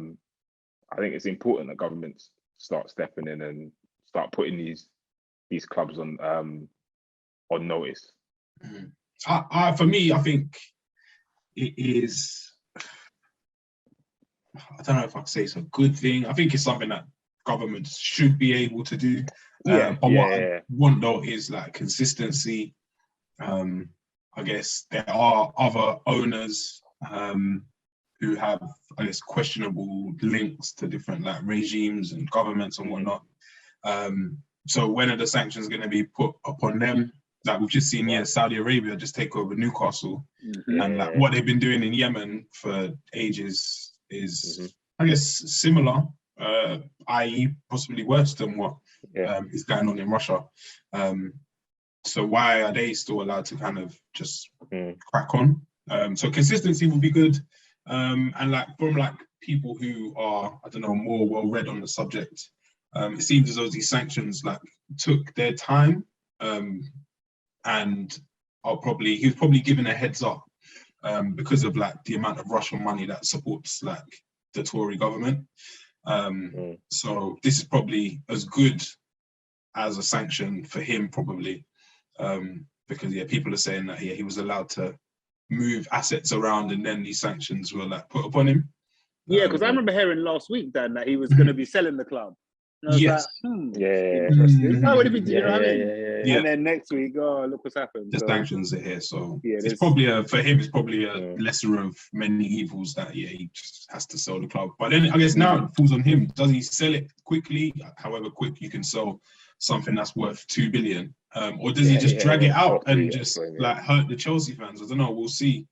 think it's important that governments start stepping in and start putting these clubs on notice. For me, I think it is. I don't know if I could say it's a good thing. I think it's something that governments should be able to do. But what I want though is like consistency. I guess there are other owners who have, I guess, questionable links to different like regimes and governments and whatnot. So when are the sanctions going to be put upon them? Like we've just seen, Saudi Arabia just take over Newcastle, Mhm. and like what they've been doing in Yemen for ages is, I guess, similar, i.e., possibly worse than what is going on in Russia. So why are they still allowed to kind of just crack on? So consistency will be good, and like from like people who are, I don't know, more well read on the subject, it seems as though these sanctions like took their time, and he was probably given a heads up because of like the amount of Russian money that supports like the Tory government. So this is probably as good as a sanction for him, probably, because people are saying that he was allowed to move assets around, and then these sanctions were like put upon him. Yeah, because I remember hearing last week, Dan, that he was going to be selling the club. And I was like, interesting. Why would he be? You know what I mean? Yeah. And then next week, oh, look what's happened. The sanctions are here, so yeah, it's probably for him. It's probably a lesser of many evils that he just has to sell the club. But then I guess now it falls on him. Does he sell it quickly? However quick you can sell something that's worth 2 billion, or does he just drag it out and just like hurt the Chelsea fans? I don't know. We'll see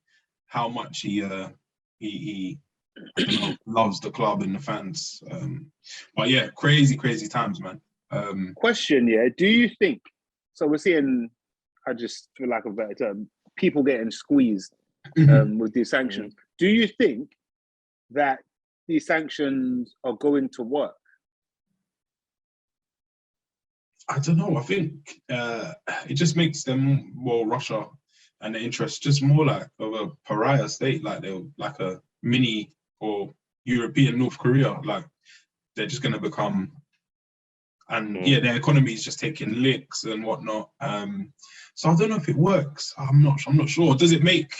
how much he I don't know, loves the club and the fans. But yeah, crazy times, man. Question, do you think, so we're seeing, I just feel like a better term, people getting squeezed with these sanctions. Do you think that these sanctions are going to work? I don't know. I think it just makes them more Russia and the interest just more like of a pariah state, like they're like a mini or European North Korea. Like they're just going to become, and their economy is just taking licks and whatnot. So I don't know if it works. I'm not sure. Does it make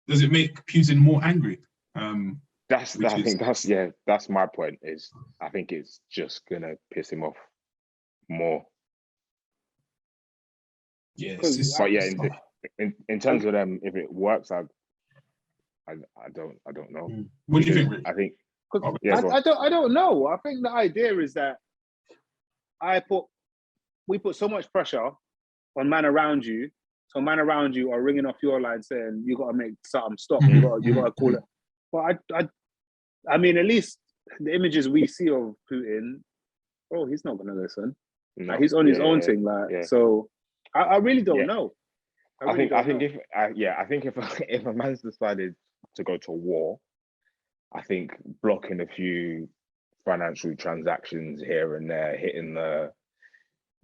Putin more angry? That's my point. Is I think it's just gonna piss him off more. Yes, but in terms of them, if it works, I don't know. What do you think, Rick? I think I don't know. I think the idea is that we put so much pressure on man around you, so man around you are ringing off your line saying you got to make something stop. You got to call it. But I mean, at least the images we see of Putin, he's not going to listen. No. Like, he's on his own thing. So I really don't know. I think if a man's decided to go to war, I think blocking a few financial transactions here and there, hitting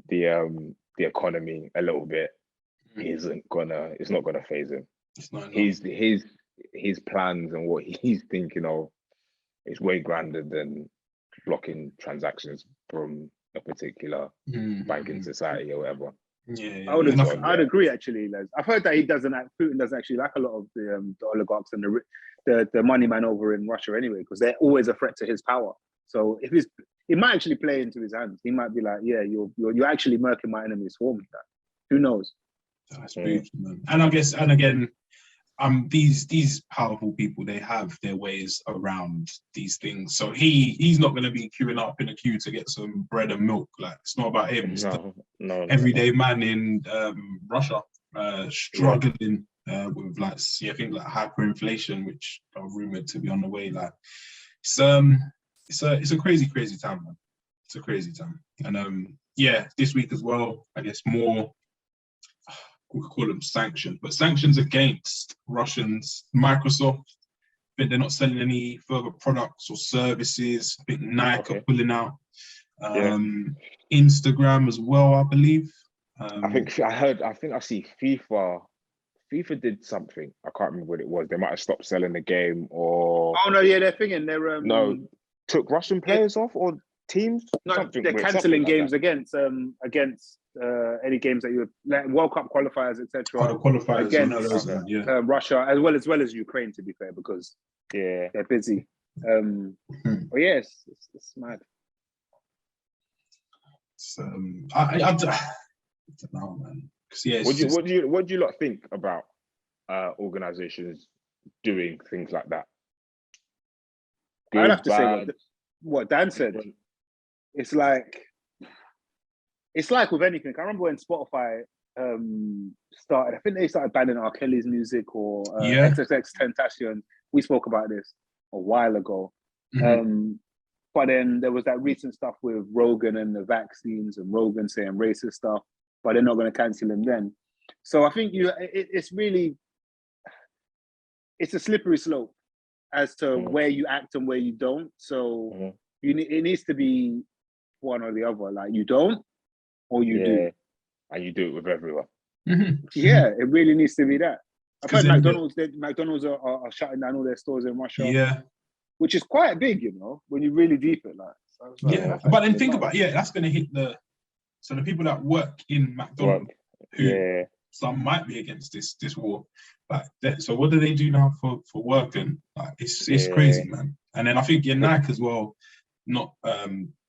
the economy a little bit, it's not gonna phase him. It's not his plans and what he's thinking of is way grander than blocking transactions from a particular banking society or whatever. I'd agree, actually, Les. I've heard that Putin doesn't actually like a lot of the oligarchs and the money man over in Russia anyway, because they're always a threat to his power. So it might actually play into his hands. He might be like, you're actually murking my enemies for me. Who knows? That's beautiful, man. And I guess, and again, these powerful people, they have their ways around these things. So he's not going to be queuing up in a queue to get some bread and milk. Like, it's not about him. It's everyday man in Russia struggling with like I think like hyperinflation, which are rumored to be on the way. Like it's a crazy time, man. It's a crazy time. And this week as well, I guess more, we could call them sanctions, but sanctions against Russians. Microsoft, I think they're not selling any further products or services. I think Nike are pulling out. Instagram as well, I believe. I think I see FIFA. FIFA did something. I can't remember what it was. They might have stopped selling the game, or they're thinking they're took Russian players off or teams. No, they're cancelling games against any games that you like World Cup qualifiers, etc. Qualifiers against Russia as well as Ukraine, to be fair, because they're busy. But yes, it's mad. I don't know, man. What do you lot think about organizations doing things like that? I'd have to say what Dan said. It's like with anything. I remember when Spotify started, I think they started banning R. Kelly's music or Yeah. XXX Tentacion. We spoke about this a while ago. Mhm. But then there was that recent stuff with Rogan and the vaccines and Rogan saying racist stuff, but they're not going to cancel him then. So I think it's really, it's a slippery slope as to where you act and where you don't. So it needs to be one or the other. Like you don't, or you do. And you do it with everyone. Yeah, it really needs to be that. I've heard then McDonald's are shutting down all their stores in Russia. Yeah. Which is quite big, you know, when you really deep it. Like, so yeah, but then think about that's going to hit the people that work in McDonald's, who some might be against this war. Like, so what do they do now for work? And like, it's crazy, man. And then I think Nike as well, not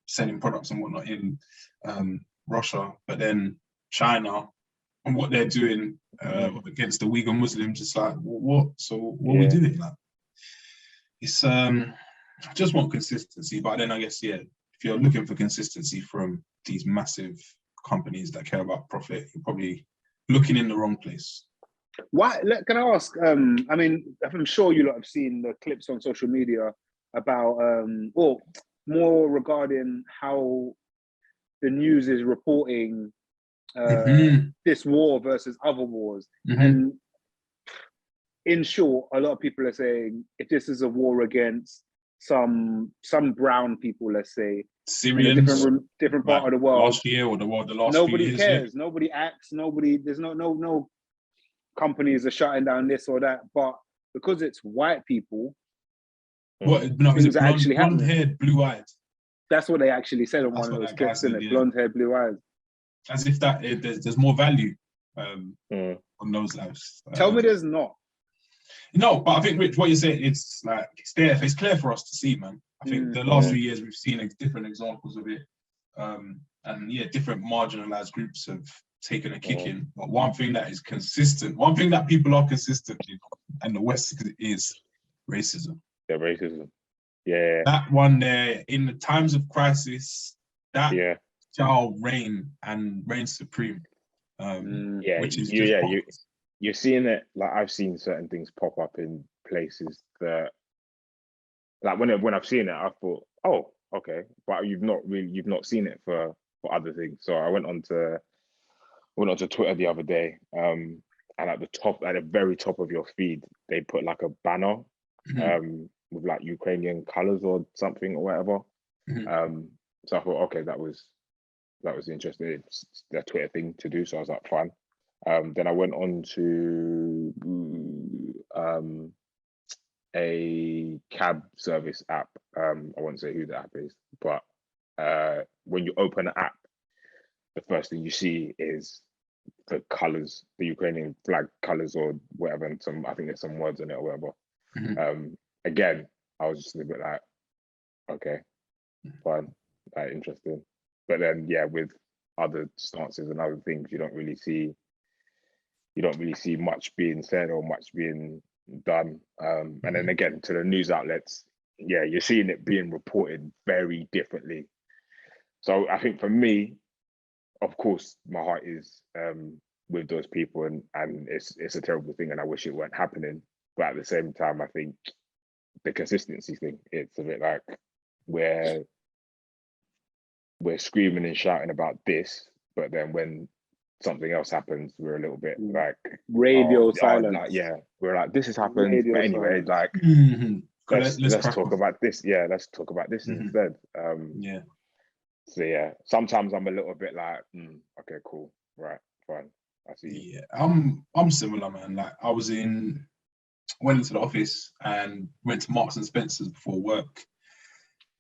selling products and whatnot in Russia, but then China and what they're doing against the Uyghur Muslims. It's like, what? So what are we doing? Like, it's I just want consistency, but then I guess if you're looking for consistency from these massive companies that care about profit, you're probably looking in the wrong place. Why? Can I ask? I mean, I'm sure you lot have seen the clips on social media about, or more regarding how the news is reporting this war versus other wars, and in short, a lot of people are saying if this is a war against some brown people, let's say, Syrians, in a different part of the world, last year or the last nobody few years, cares. Nobody acts. There's no companies are shutting down this or that. But because it's white people, things are actually happening. Blonde-haired, blue-eyed. That's what they actually said on one of those clips, isn't it? Blonde-haired, blue-eyed. As if that there's more value on those lives. Tell me there's not. No, but I think, Rich, what you're saying, it's like it's there. It's clear for us to see, man. I think the last few years we've seen different examples of it, and different marginalized groups have taken a kick in. But one thing that is consistent, one thing that people are consistent in, and the West is racism. Yeah, racism. Yeah. That one there, in the times of crisis, that shall reign and reign supreme. Which is you're seeing it. Like, I've seen certain things pop up in places that, like, when I've seen it, I thought, oh, okay, but you've not seen it for other things. So I went onto Twitter the other day, and at the very top of your feed, they put like a banner, with like Ukrainian colors or something or whatever. So I thought, okay, that was interesting. It's their Twitter thing to do. So I was like, fine. Then I went on to a cab service app. I won't say who the app is, but when you open the app, the first thing you see is the colors, the Ukrainian flag colors or whatever, and I think there's some words in it or whatever. Again, I was just a bit like, okay, fine, interesting. But then, with other stances and other things, you don't really see much being said or much being done. And then again, to the news outlets, you're seeing it being reported very differently. So I think for me, of course, my heart is with those people, and it's a terrible thing, and I wish it weren't happening. But at the same time, I think the consistency thing, it's a bit like we're screaming and shouting about this, but then when something else happens, we're a little bit like radio silence. We're like, this has happened. Radio but anyway, silence. Like let's talk about this. Yeah, let's talk about this instead. So sometimes I'm a little bit like, okay, cool, right, fine, I see. Yeah, I'm similar, man. Like, I went into the office and went to Marks and Spencer's before work.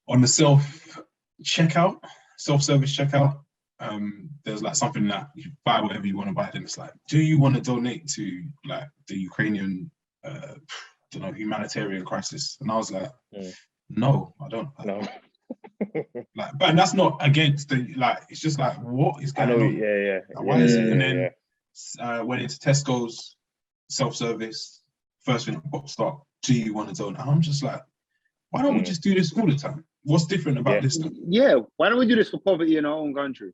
On the self-service checkout, there's like something that you buy whatever you want to buy. Then it's like, do you want to donate to like the Ukrainian, humanitarian crisis? And I was like, no, I don't. No. Like, but that's not against it's just like, what is going on? Like, why is it? And then went into Tesco's self-service. First thing that pops up, do you want to donate? And I'm just like, why don't we just do this all the time? What's different about this? Yeah, why don't we do this for poverty in our own country?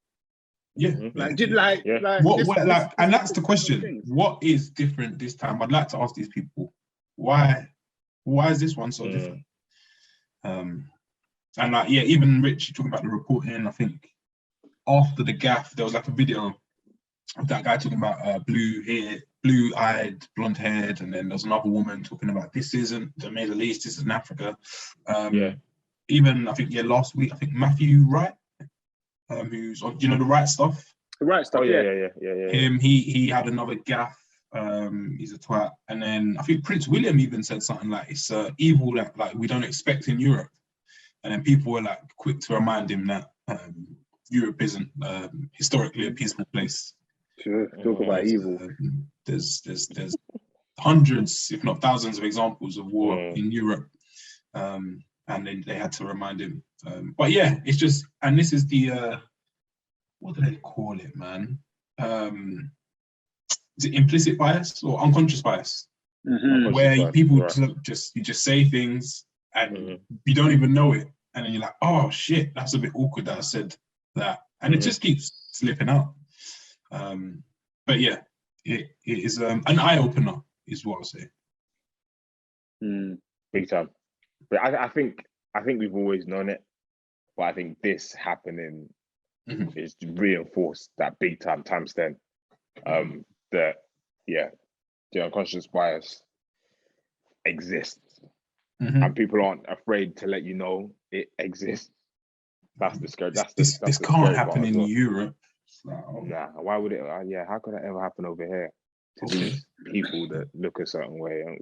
Yeah. Like, like What, like, and that's the different question. things. What is different this time? I'd like to ask these people, why is this one so different? And like, yeah, even Rich talking about the reporting, I think after the gaff, there was like a video of that guy talking about blue-eyed, blonde-haired, and then there's another woman talking about this isn't the Middle East, this is in Africa. Even I think last week, I think Matthew Wright, who's on, you know, the right stuff. The right stuff. Yeah. Him, he had another gaff. He's a twat, and then I think Prince William even said something like it's evil that like we don't expect in Europe. And then people were like quick to remind him that Europe isn't historically a peaceful place. Sure, talk about evil. There's hundreds, if not thousands, of examples of war in Europe, and they had to remind him. But yeah, it's just, and this is the what do they call it, man? Is it implicit bias or unconscious bias? Where people just say things and you don't even know it, and then you're like, oh shit, that's a bit awkward that I said that, and it just keeps slipping out. But yeah, it is an eye opener, is what I'll say. Big time. But I think we've always known it, but I think this happening is reinforced that big time times 10. That the unconscious bias exists. And people aren't afraid to let you know it exists. That's the scary. This can't happen in Europe. Nah, why would it? How could that ever happen over here to these people that look a certain way? And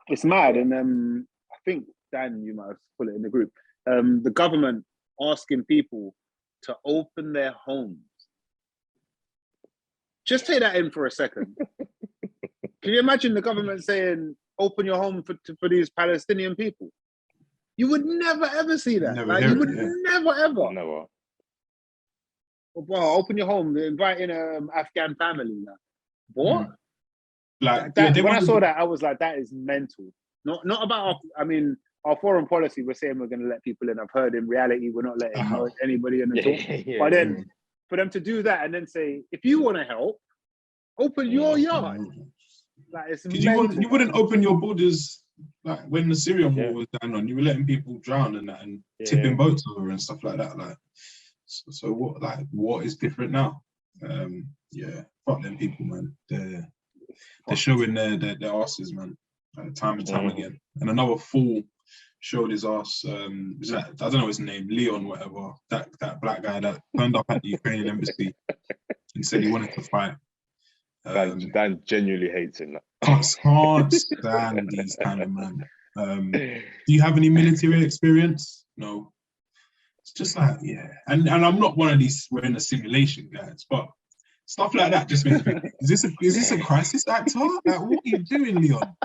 it's mad. And I think Dan, you might have put it in the group. The government asking people to open their homes. Just take that in for a second. Can you imagine the government saying, "Open your home for these Palestinian people"? You would never ever see that. Never ever. Never. Well, open your home. They're inviting an Afghan family. Like, what? Like when I saw that, I was like, that is mental. Not about our foreign policy. We're saying we're going to let people in. I've heard in reality we're not letting anybody in at all. But then for them to do that and then say, if you want to help, open your yard. Like, it's mental. You wouldn't open your borders like when the Syrian war was going on. You were letting people drown and that, and tipping boats over and stuff like that. Like. So what is different now? Fuck them people, man. They're showing their asses, man, time and time again. And another fool showed his ass. I don't know his name, Leon, whatever. That black guy that turned up at the Ukrainian embassy and said he wanted to fight. Dan genuinely hates him. Can't stand these kind of men. Do you have any military experience? No. It's just like, and I'm not one of these we're in a simulation guys, but stuff like that just makes me think, is this a crisis actor? Like, what are you doing, Leon?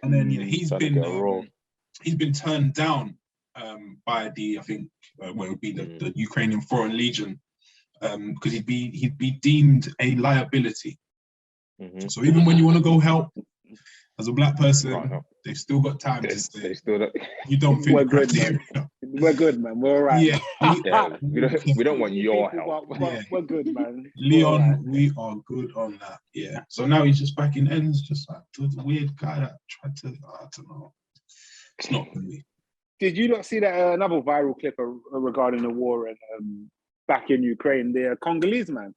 And then he's been turned down by the, I think it would be the Ukrainian Foreign Legion, because he'd be deemed a liability. So even when you want to go help as a black person, they've still got time to stay. You don't think we're good, man. We're all right. We don't want your help. We're good, man. Leon, we are good on that. Yeah. So now he's just back in ends, just like the weird guy that tried to. I don't know. It's not for me. Did you not see that another viral clip regarding the war and back in Ukraine? The Congolese man.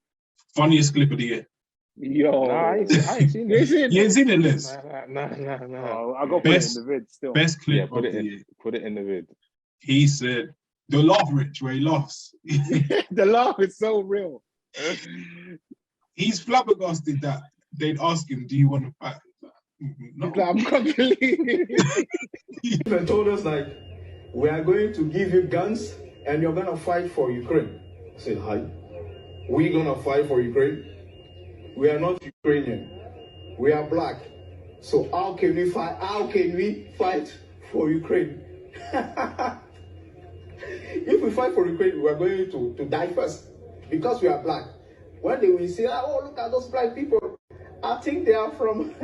Funniest clip of the year. Yo, I ain't seen it. You ain't seen it, Liz? No. I'll go put it in the vid still. Best clip of the year. Put it in the vid. He said, the laugh, Rich, where he laughs. The laugh is so real. He's flabbergasted that they'd ask him, do you want to fight? No. He's like, I'm completely... They told us, like, we are going to give you guns and you're going to fight for Ukraine. I said, hi. We're going to fight for Ukraine? We are not Ukrainian. We are black. So how can we fight? How can we fight for Ukraine? If we fight for Ukraine, we are going to die first because we are black. When they will say, "Oh, look at those black people," I think they are from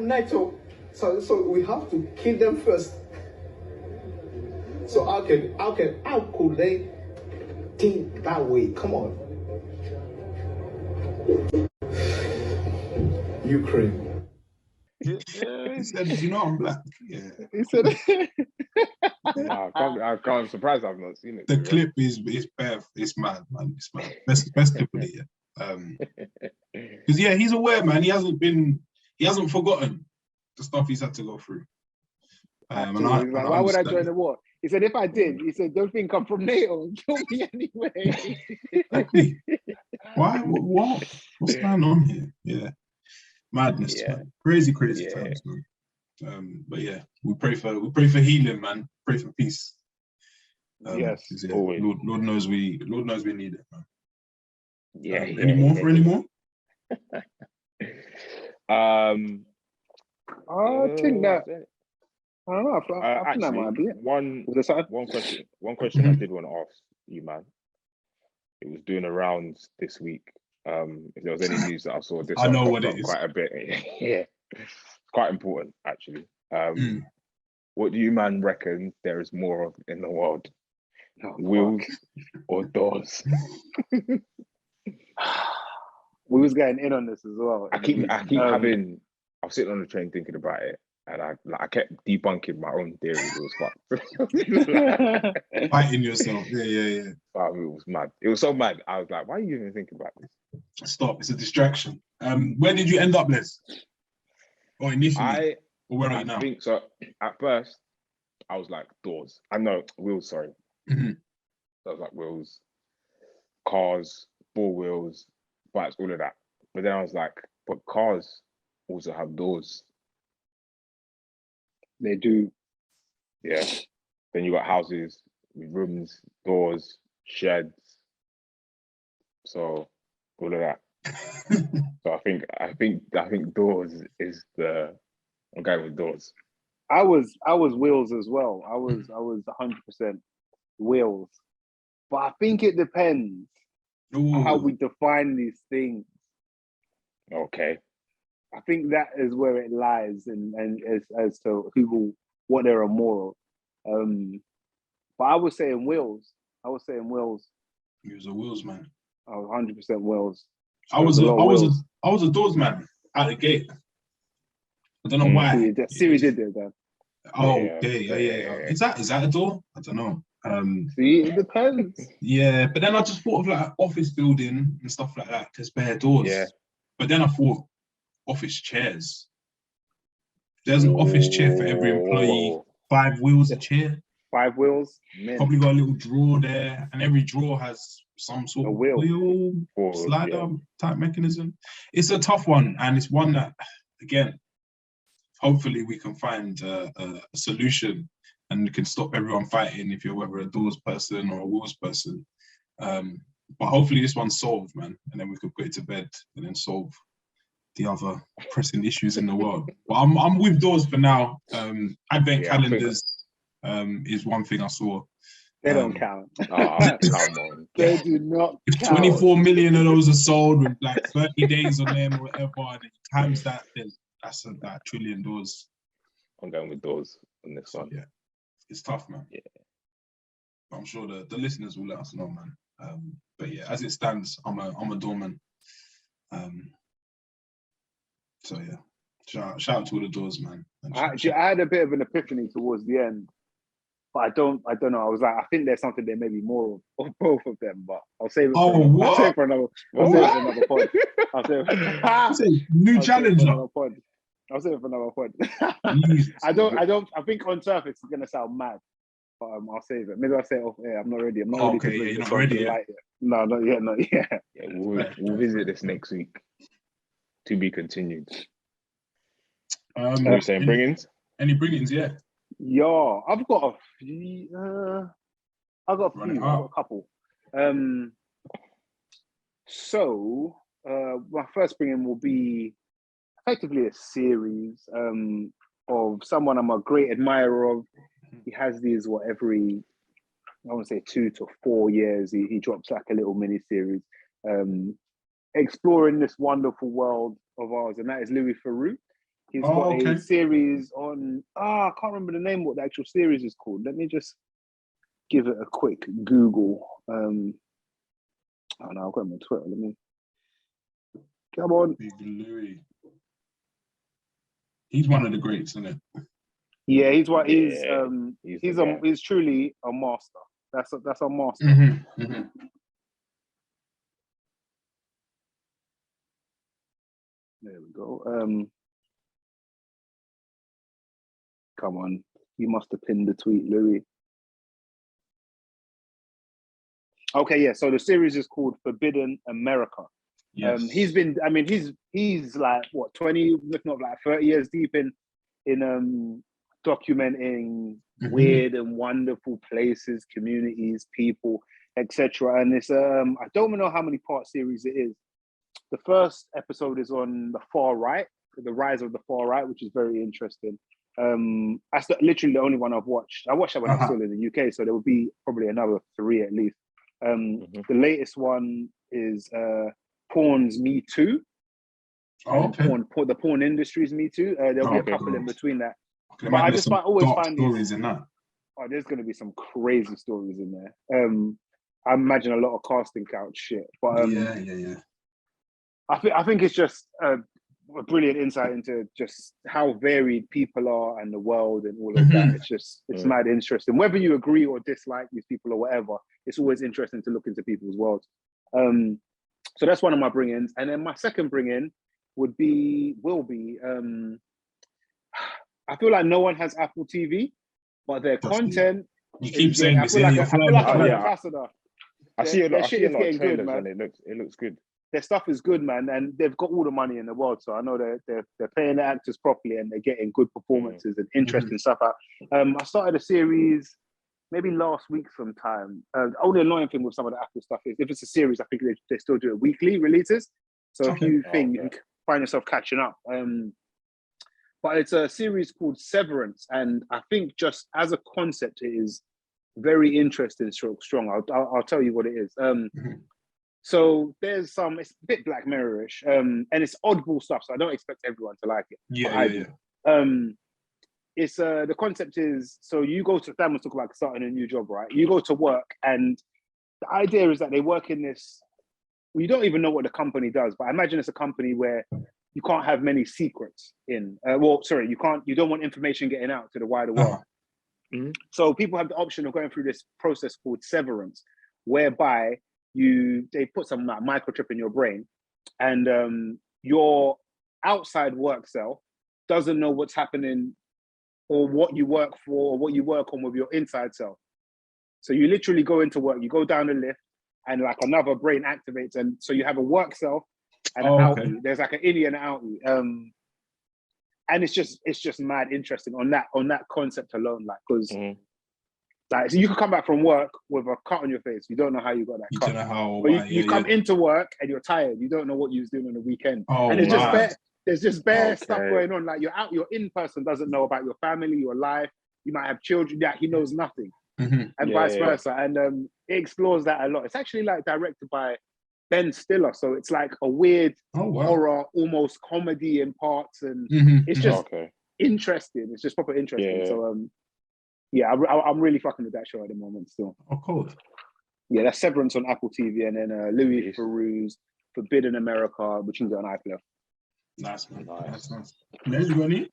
NATO. So we have to kill them first. So how could they think that way. Come on. Ukraine. He said, "You know, I'm black." Yeah. He said, Nah, I'm surprised I've not seen it. The clip is bad. It's mad, man. It's mad. Best clip of the year. Because yeah, he's aware, man. He hasn't forgotten the stuff he's had to go through. He's like, why would I join the war? He said, if I did, he said, don't think I'm from NATO and kill me anyway. Exactly. Why? What's going on here? Yeah, madness, man. Crazy times, man. But yeah, we pray for healing, man. Pray for peace. Yes, yeah, Lord knows we need it, man. Yeah. Any more? I think that. I don't know. I think that actually, might be it. one question I did want to ask you, man. It was doing the rounds this week. If there was any news that I saw, this I know what it is. Quite a bit. Yeah, it's quite important actually. What do you man reckon there is more of in the world? Wheels or doors? We was getting in on this as well. I keep having. I was sitting on the train thinking about it, and I kept debunking my own theories. It was fucked. Fighting yourself. Yeah. It was mad. It was so mad. I was like, why are you even thinking about this? Stop. It's a distraction. Where did you end up, Les? Or initially? Or where are you now? I think so. At first, I was like doors. I know wheels. Sorry. Mm-hmm. So I was like wheels, cars, four wheels, bikes, all of that. But then I was like, but cars also have doors. They do. Yeah. Then you got houses with rooms, doors, sheds. So all of that. So I think doors is I'm going with doors. I was wheels as well. I was 100% wheels. But I think it depends on how we define these things. Okay. I think that is where it lies, and as to what there are more of. But I was saying wheels. You was a wheels man. I was 100% wheels. I was a doors man out the gate. I don't know why. Siri did it then. Oh, yeah. Is that a door? I don't know. See, it depends. Yeah, but then I just thought of like an office building and stuff like that. There's bare doors. Yeah. But then I thought office chairs. There's an office chair for every employee. 5 wheels a chair. 5 wheels. Man. Probably got a little drawer there, and every drawer has some sort of wheel slider type mechanism. It's a tough one, and it's one that, again, hopefully we can find a solution and we can stop everyone fighting if you're whether a doors person or a wheels person. But hopefully this one's solved, man, and then we could put it to bed and then solve the other pressing issues in the world. But I'm with doors for now. Advent calendars is one thing I saw. They don't count. Oh, come on. They do not If count. 24 million of those are sold with like 30 days on them or whatever, and times that, then that's that trillion doors. I'm going with doors on this one. Yeah, it's tough, man. Yeah, I'm sure the listeners will let us know, man. But yeah, as it stands, I'm a doorman. So yeah, shout out to all the doors, man. I had a bit of an epiphany towards the end, but I don't know. I was like, I think there's something there, maybe more of both of them, but I'll save it. I'll save it for another pod. I'll save it. New challenge. I'll save it for another pod. I think on turf it's gonna sound mad, but I'll save it. Maybe I'll say it off air. I'm not ready. I'm not ready. You're not ready yet. No, not yet. Yeah, we'll visit this next week. To be continued. What are you saying, bring-ins? Any bring-ins, yeah? Yeah, I've got a few. I've got a couple. So my first bring-in will be effectively a series of someone I'm a great admirer of. He has these every, I want to say 2 to 4 years. He drops like a little mini series. Exploring this wonderful world of ours, and that is Louis Theroux. He's got a series on, I can't remember the name, what the actual series is called. Let me just give it a quick Google. Oh no, I've got him on Twitter. Let me come on. Big Louis. He's one of the greats, isn't it? Yeah, he's what Yeah, he's truly a master. That's a master. Mm-hmm. Mm-hmm. There we go. Come on. You must have pinned the tweet, Louis. Okay, yeah. So the series is called Forbidden America. Yes. He's like what 20, if not like 30 years deep in documenting weird and wonderful places, communities, people, etc. And it's I don't know how many part series it is. The first episode is on the far right, the rise of the far right, which is very interesting. That's literally the only one I've watched. I watched that when I was still in the UK, so there will be probably another 3 at least. The latest one is Porn's Me Too. Okay. The porn industry's Me Too. There'll be a couple in between that. But I just always find stories in that. Oh, there's going to be some crazy stories in there. I imagine a lot of casting couch shit. But yeah. I think it's just a brilliant insight into just how varied people are and the world and all of that. It's mad interesting. Whether you agree or dislike these people or whatever, it's always interesting to look into people's worlds. So that's one of my bring-ins. And then my second bring-in will be, I feel like no one has Apple TV, but their content. You keep saying this. I feel like I'm an ambassador. I see a lot of getting trailers, good, man. and it looks good. Their stuff is good, man, and they've got all the money in the world. So I know they're paying the actors properly and they're getting good performances and interesting stuff out. I started a series maybe last week sometime. The only annoying thing with some of the Apple stuff is if it's a series, I think they still do it weekly releases. So if you think you can find yourself catching up. But it's a series called Severance, and I think just as a concept, it is very interesting, strong. I'll tell you what it is. So there's it's a bit Black Mirror-ish, and it's oddball stuff, so I don't expect everyone to like it. Yeah. It's the concept is, so you go to, Dan was talking about starting a new job, right? You go to work, and the idea is that they work in this, well, you don't even know what the company does, but I imagine it's a company where you can't have many secrets in, you don't want information getting out to the wider world. So people have the option of going through this process called severance, whereby they put some like microchip in your brain, and your outside work self doesn't know what's happening or what you work for or what you work on with your inside self. So you literally go into work, you go down the lift, and like another brain activates, and so you have a work self and an outie. There's like an innie and an outie. And it's just mad interesting on that concept alone, like, because like, so you can come back from work with a cut on your face. You don't know how you got that cut. You don't know how. But you come into work and you're tired. You don't know what you was doing on the weekend. Oh, and there's just bare stuff going on. Like your in person doesn't know about your family, your life. You might have children that he knows nothing, and vice versa. And it explores that a lot. It's actually like directed by Ben Stiller, so it's like a weird horror, almost comedy in parts, and it's just interesting. It's just proper interesting. So I'm really fucking with that show at the moment still. Of course. Yeah, that's Severance on Apple TV, and then Louis Theroux's Forbidden America, which you can get on iPlayer. Nice, man. Nice. Les, you got any?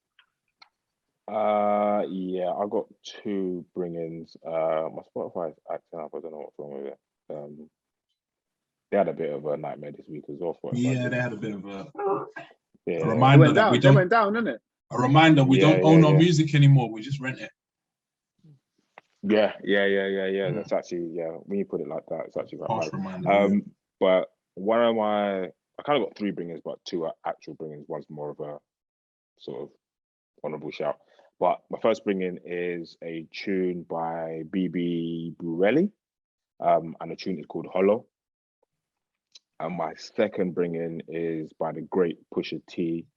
Yeah, I got 2 bring-ins. My Spotify is acting up. I don't know what's wrong with it. They had a bit of a nightmare this week as well. Yeah, they had a bit of a reminder that we don't. They went down, didn't it? A reminder we don't own our music anymore. We just rent it. Yeah. That's actually, when you put it like that, it's actually quite reminder. But one of I kind of got 3 bringers, but 2 are actual bringers. One's more of a sort of honorable shout. But my first bringing is a tune by BB Burelli, and the tune is called Hollow. And my second bringing is by the great Pusha T.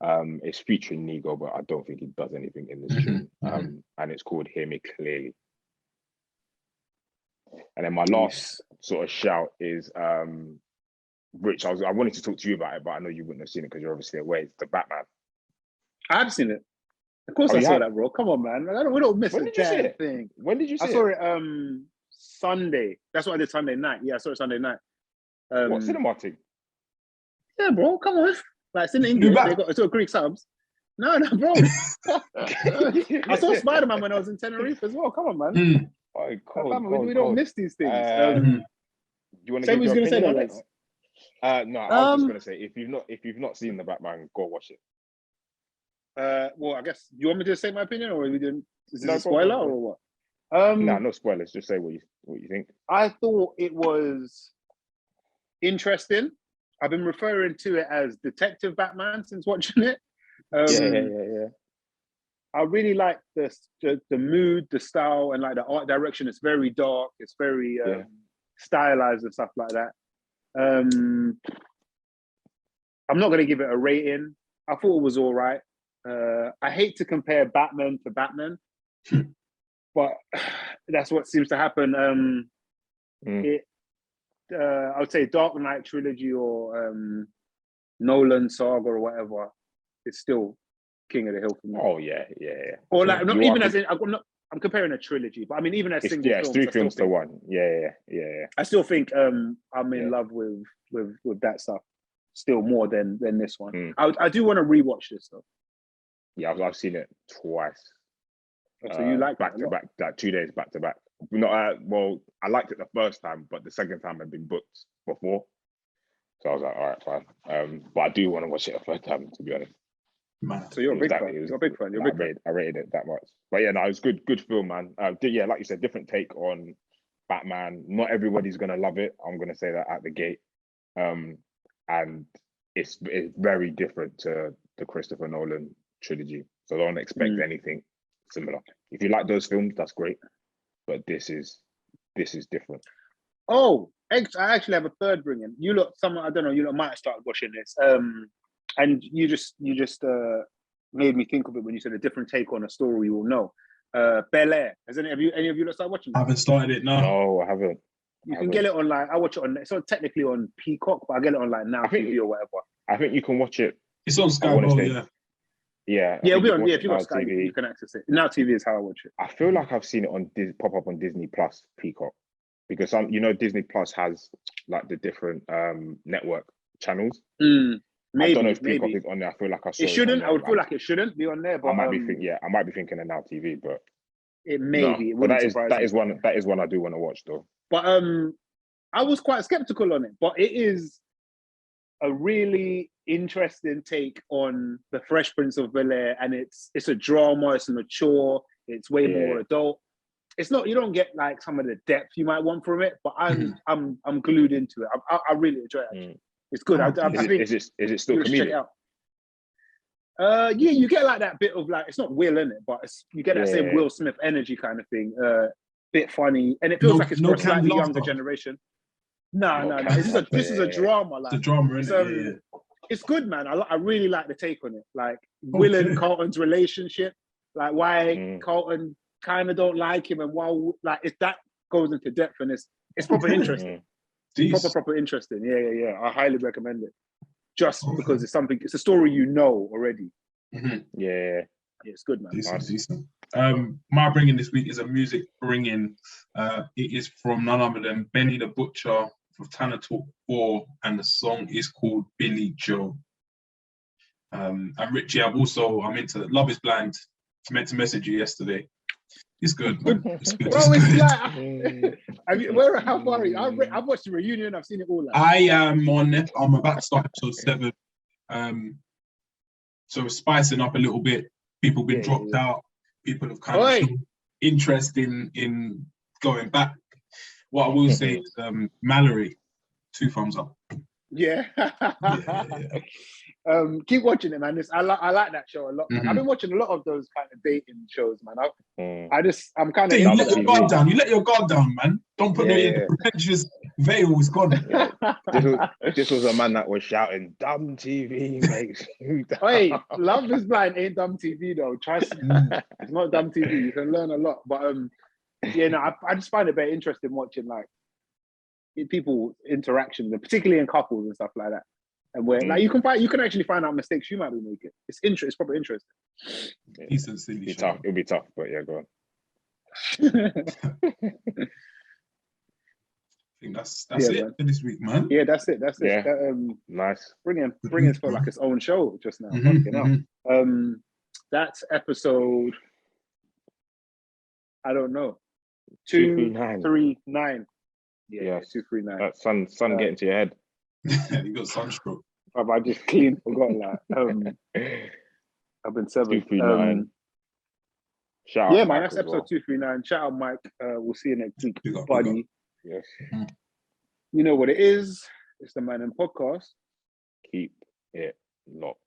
It's featuring Nigo, but I don't think he does anything in this tune. And it's called Hear Me Clearly. And then my last sort of shout is Rich. I wanted to talk to you about it, but I know you wouldn't have seen it because you're obviously away. It's the Batman. I have seen it. Of course, I saw that, bro. Come on, man. We don't miss a damn thing. When did you see it? I saw it Sunday. That's what I did Sunday night. Yeah, I saw it Sunday night. What cinema thing? Yeah, bro, come on. Like it's in New English, back. they got it's all Greek subs. No, bro. I saw Spider-Man when I was in Tenerife as well. Come on, man. Mm. Oh, cold, Fam, cold, we don't cold. miss these things. Do you want to Say give what your you was gonna opinion say on there, it? No, I was just gonna say if you've not seen the Batman, go watch it. Well, I guess you want me to say my opinion, or are we doing? Is this No, a go, spoiler go. or what? Nah, no spoilers. Just say what you think. I thought it was interesting. I've been referring to it as Detective Batman since watching it. Yeah. I really like the mood, the style, and like the art direction. It's very dark. It's very stylized and stuff like that. I'm not going to give it a rating. I thought it was all right. I hate to compare Batman to Batman, but that's what seems to happen. I would say Dark Knight trilogy or Nolan saga or whatever. It's still king of the hill for me. Oh yeah. Or like not even as in I'm comparing a trilogy, but I mean even as single films. It's 3 films to one. Yeah. I still think I'm in love with that stuff still more than this one. I do want to rewatch this though. Yeah, I've seen it twice. So you like back to back, like 2 days back to back. Not well, I liked it the first time, but the second time had been booked before. So I was like, all right, fine. But I do want to watch it a third time, to be honest. Man. So you're a big fan. You're a big fan. I rated it that much. But yeah, no, it was good film, man. Yeah, like you said, different take on Batman. Not everybody's gonna love it. I'm gonna say that at the gate. And it's very different to the Christopher Nolan trilogy. So don't expect anything similar. If you like those films, that's great. But this is different. Oh, I actually have a third bringing. You look, someone I don't know. You lot might have started watching this. And you just made me think of it when you said a different take on a story you will know. Bel Air. Has any of you started watching it? I haven't started it, no. No, I haven't. You can get it on like I watch it on. It's not technically on Peacock, but I get it on like Now TV or whatever. I think you can watch it. It's on Sky Go, yeah. Yeah, it'll be on. Yeah, if you got Sky, you can access it. Now TV is how I watch it. I feel like I've seen it on pop up on Disney Plus Peacock, because Disney Plus has like the different network channels. Maybe, I don't know if Peacock is on there. I feel like I saw it shouldn't. It I would feel like it shouldn't be on there, but I might be thinking of Now TV, but it may be. It but that is one I do want to watch though. But I was quite skeptical on it, but it is a really interesting take on the Fresh Prince of Bel-Air, and it's a drama. It's mature. It's way more adult. It's not. You don't get like some of the depth you might want from it, but I'm glued into it. I really enjoy it. Actually. It's good. I think. Is it still comedic? Check it out. Yeah, you get like that bit of like, it's not Will in it, but you get that same Will Smith energy kind of thing. Bit funny, and it feels like it's for a slightly younger generation. No. This is a drama. Like the drama, isn't it? It's good, man. I really like the take on it. Like Will and Carlton's relationship, like why Carlton kind of don't like him, and why like if that goes into depth, and it's proper interesting. Proper interesting. Yeah. I highly recommend it. Just because it's a story you know already. Yeah, it's good, man. Decent. My bringing this week is a music bringing. It is from none other than Benny the Butcher for Tanner Talk 4, and the song is called Billy Joe. And Richie, I'm into Love Is Blind. I meant to message you yesterday. It's good. It's good. Bro, it's like, how far are you? I've watched the reunion. I've seen it all. I'm about to start episode 7. So we're spicing up a little bit. People have been dropped out. People have kind of shown interest in going back. What I will say is Mallory, 2 thumbs up. Yeah. Keep watching it, man. I like that show a lot. I've been watching a lot of those kind of dating shows, man. I'm kind of. You let your guard down. You let your guard down, man. Don't put the pretentious veil is gone. This was a man that was shouting, "Dumb TV makes you dumb." Hey, Love Is Blind ain't dumb TV though. Trust me, it's not dumb TV. You can learn a lot, but I just find it very interesting watching like people interactions, and particularly in couples and stuff like that. And where like you can actually find out mistakes you might be making. It's proper interesting. It'll be tough, but yeah, go on. think that's Yeah, it man. for this week, man. Yeah, that's it. Yeah. That, Nice. bringing week, felt like bro. its own show just now. Mhm, Fucking hell. That's episode. I don't know. 239. 239. Yeah, Yes. 239. That sun getting to your head. You got sunstroke. I just clean forgot that. I've been severed. 239. Shout Yeah, out man, Mike that's as episode well. 239. Shout out, Mike. We'll see you next week, Big up, buddy. Yes. You know what it is. It's the Mandem podcast. Keep it locked.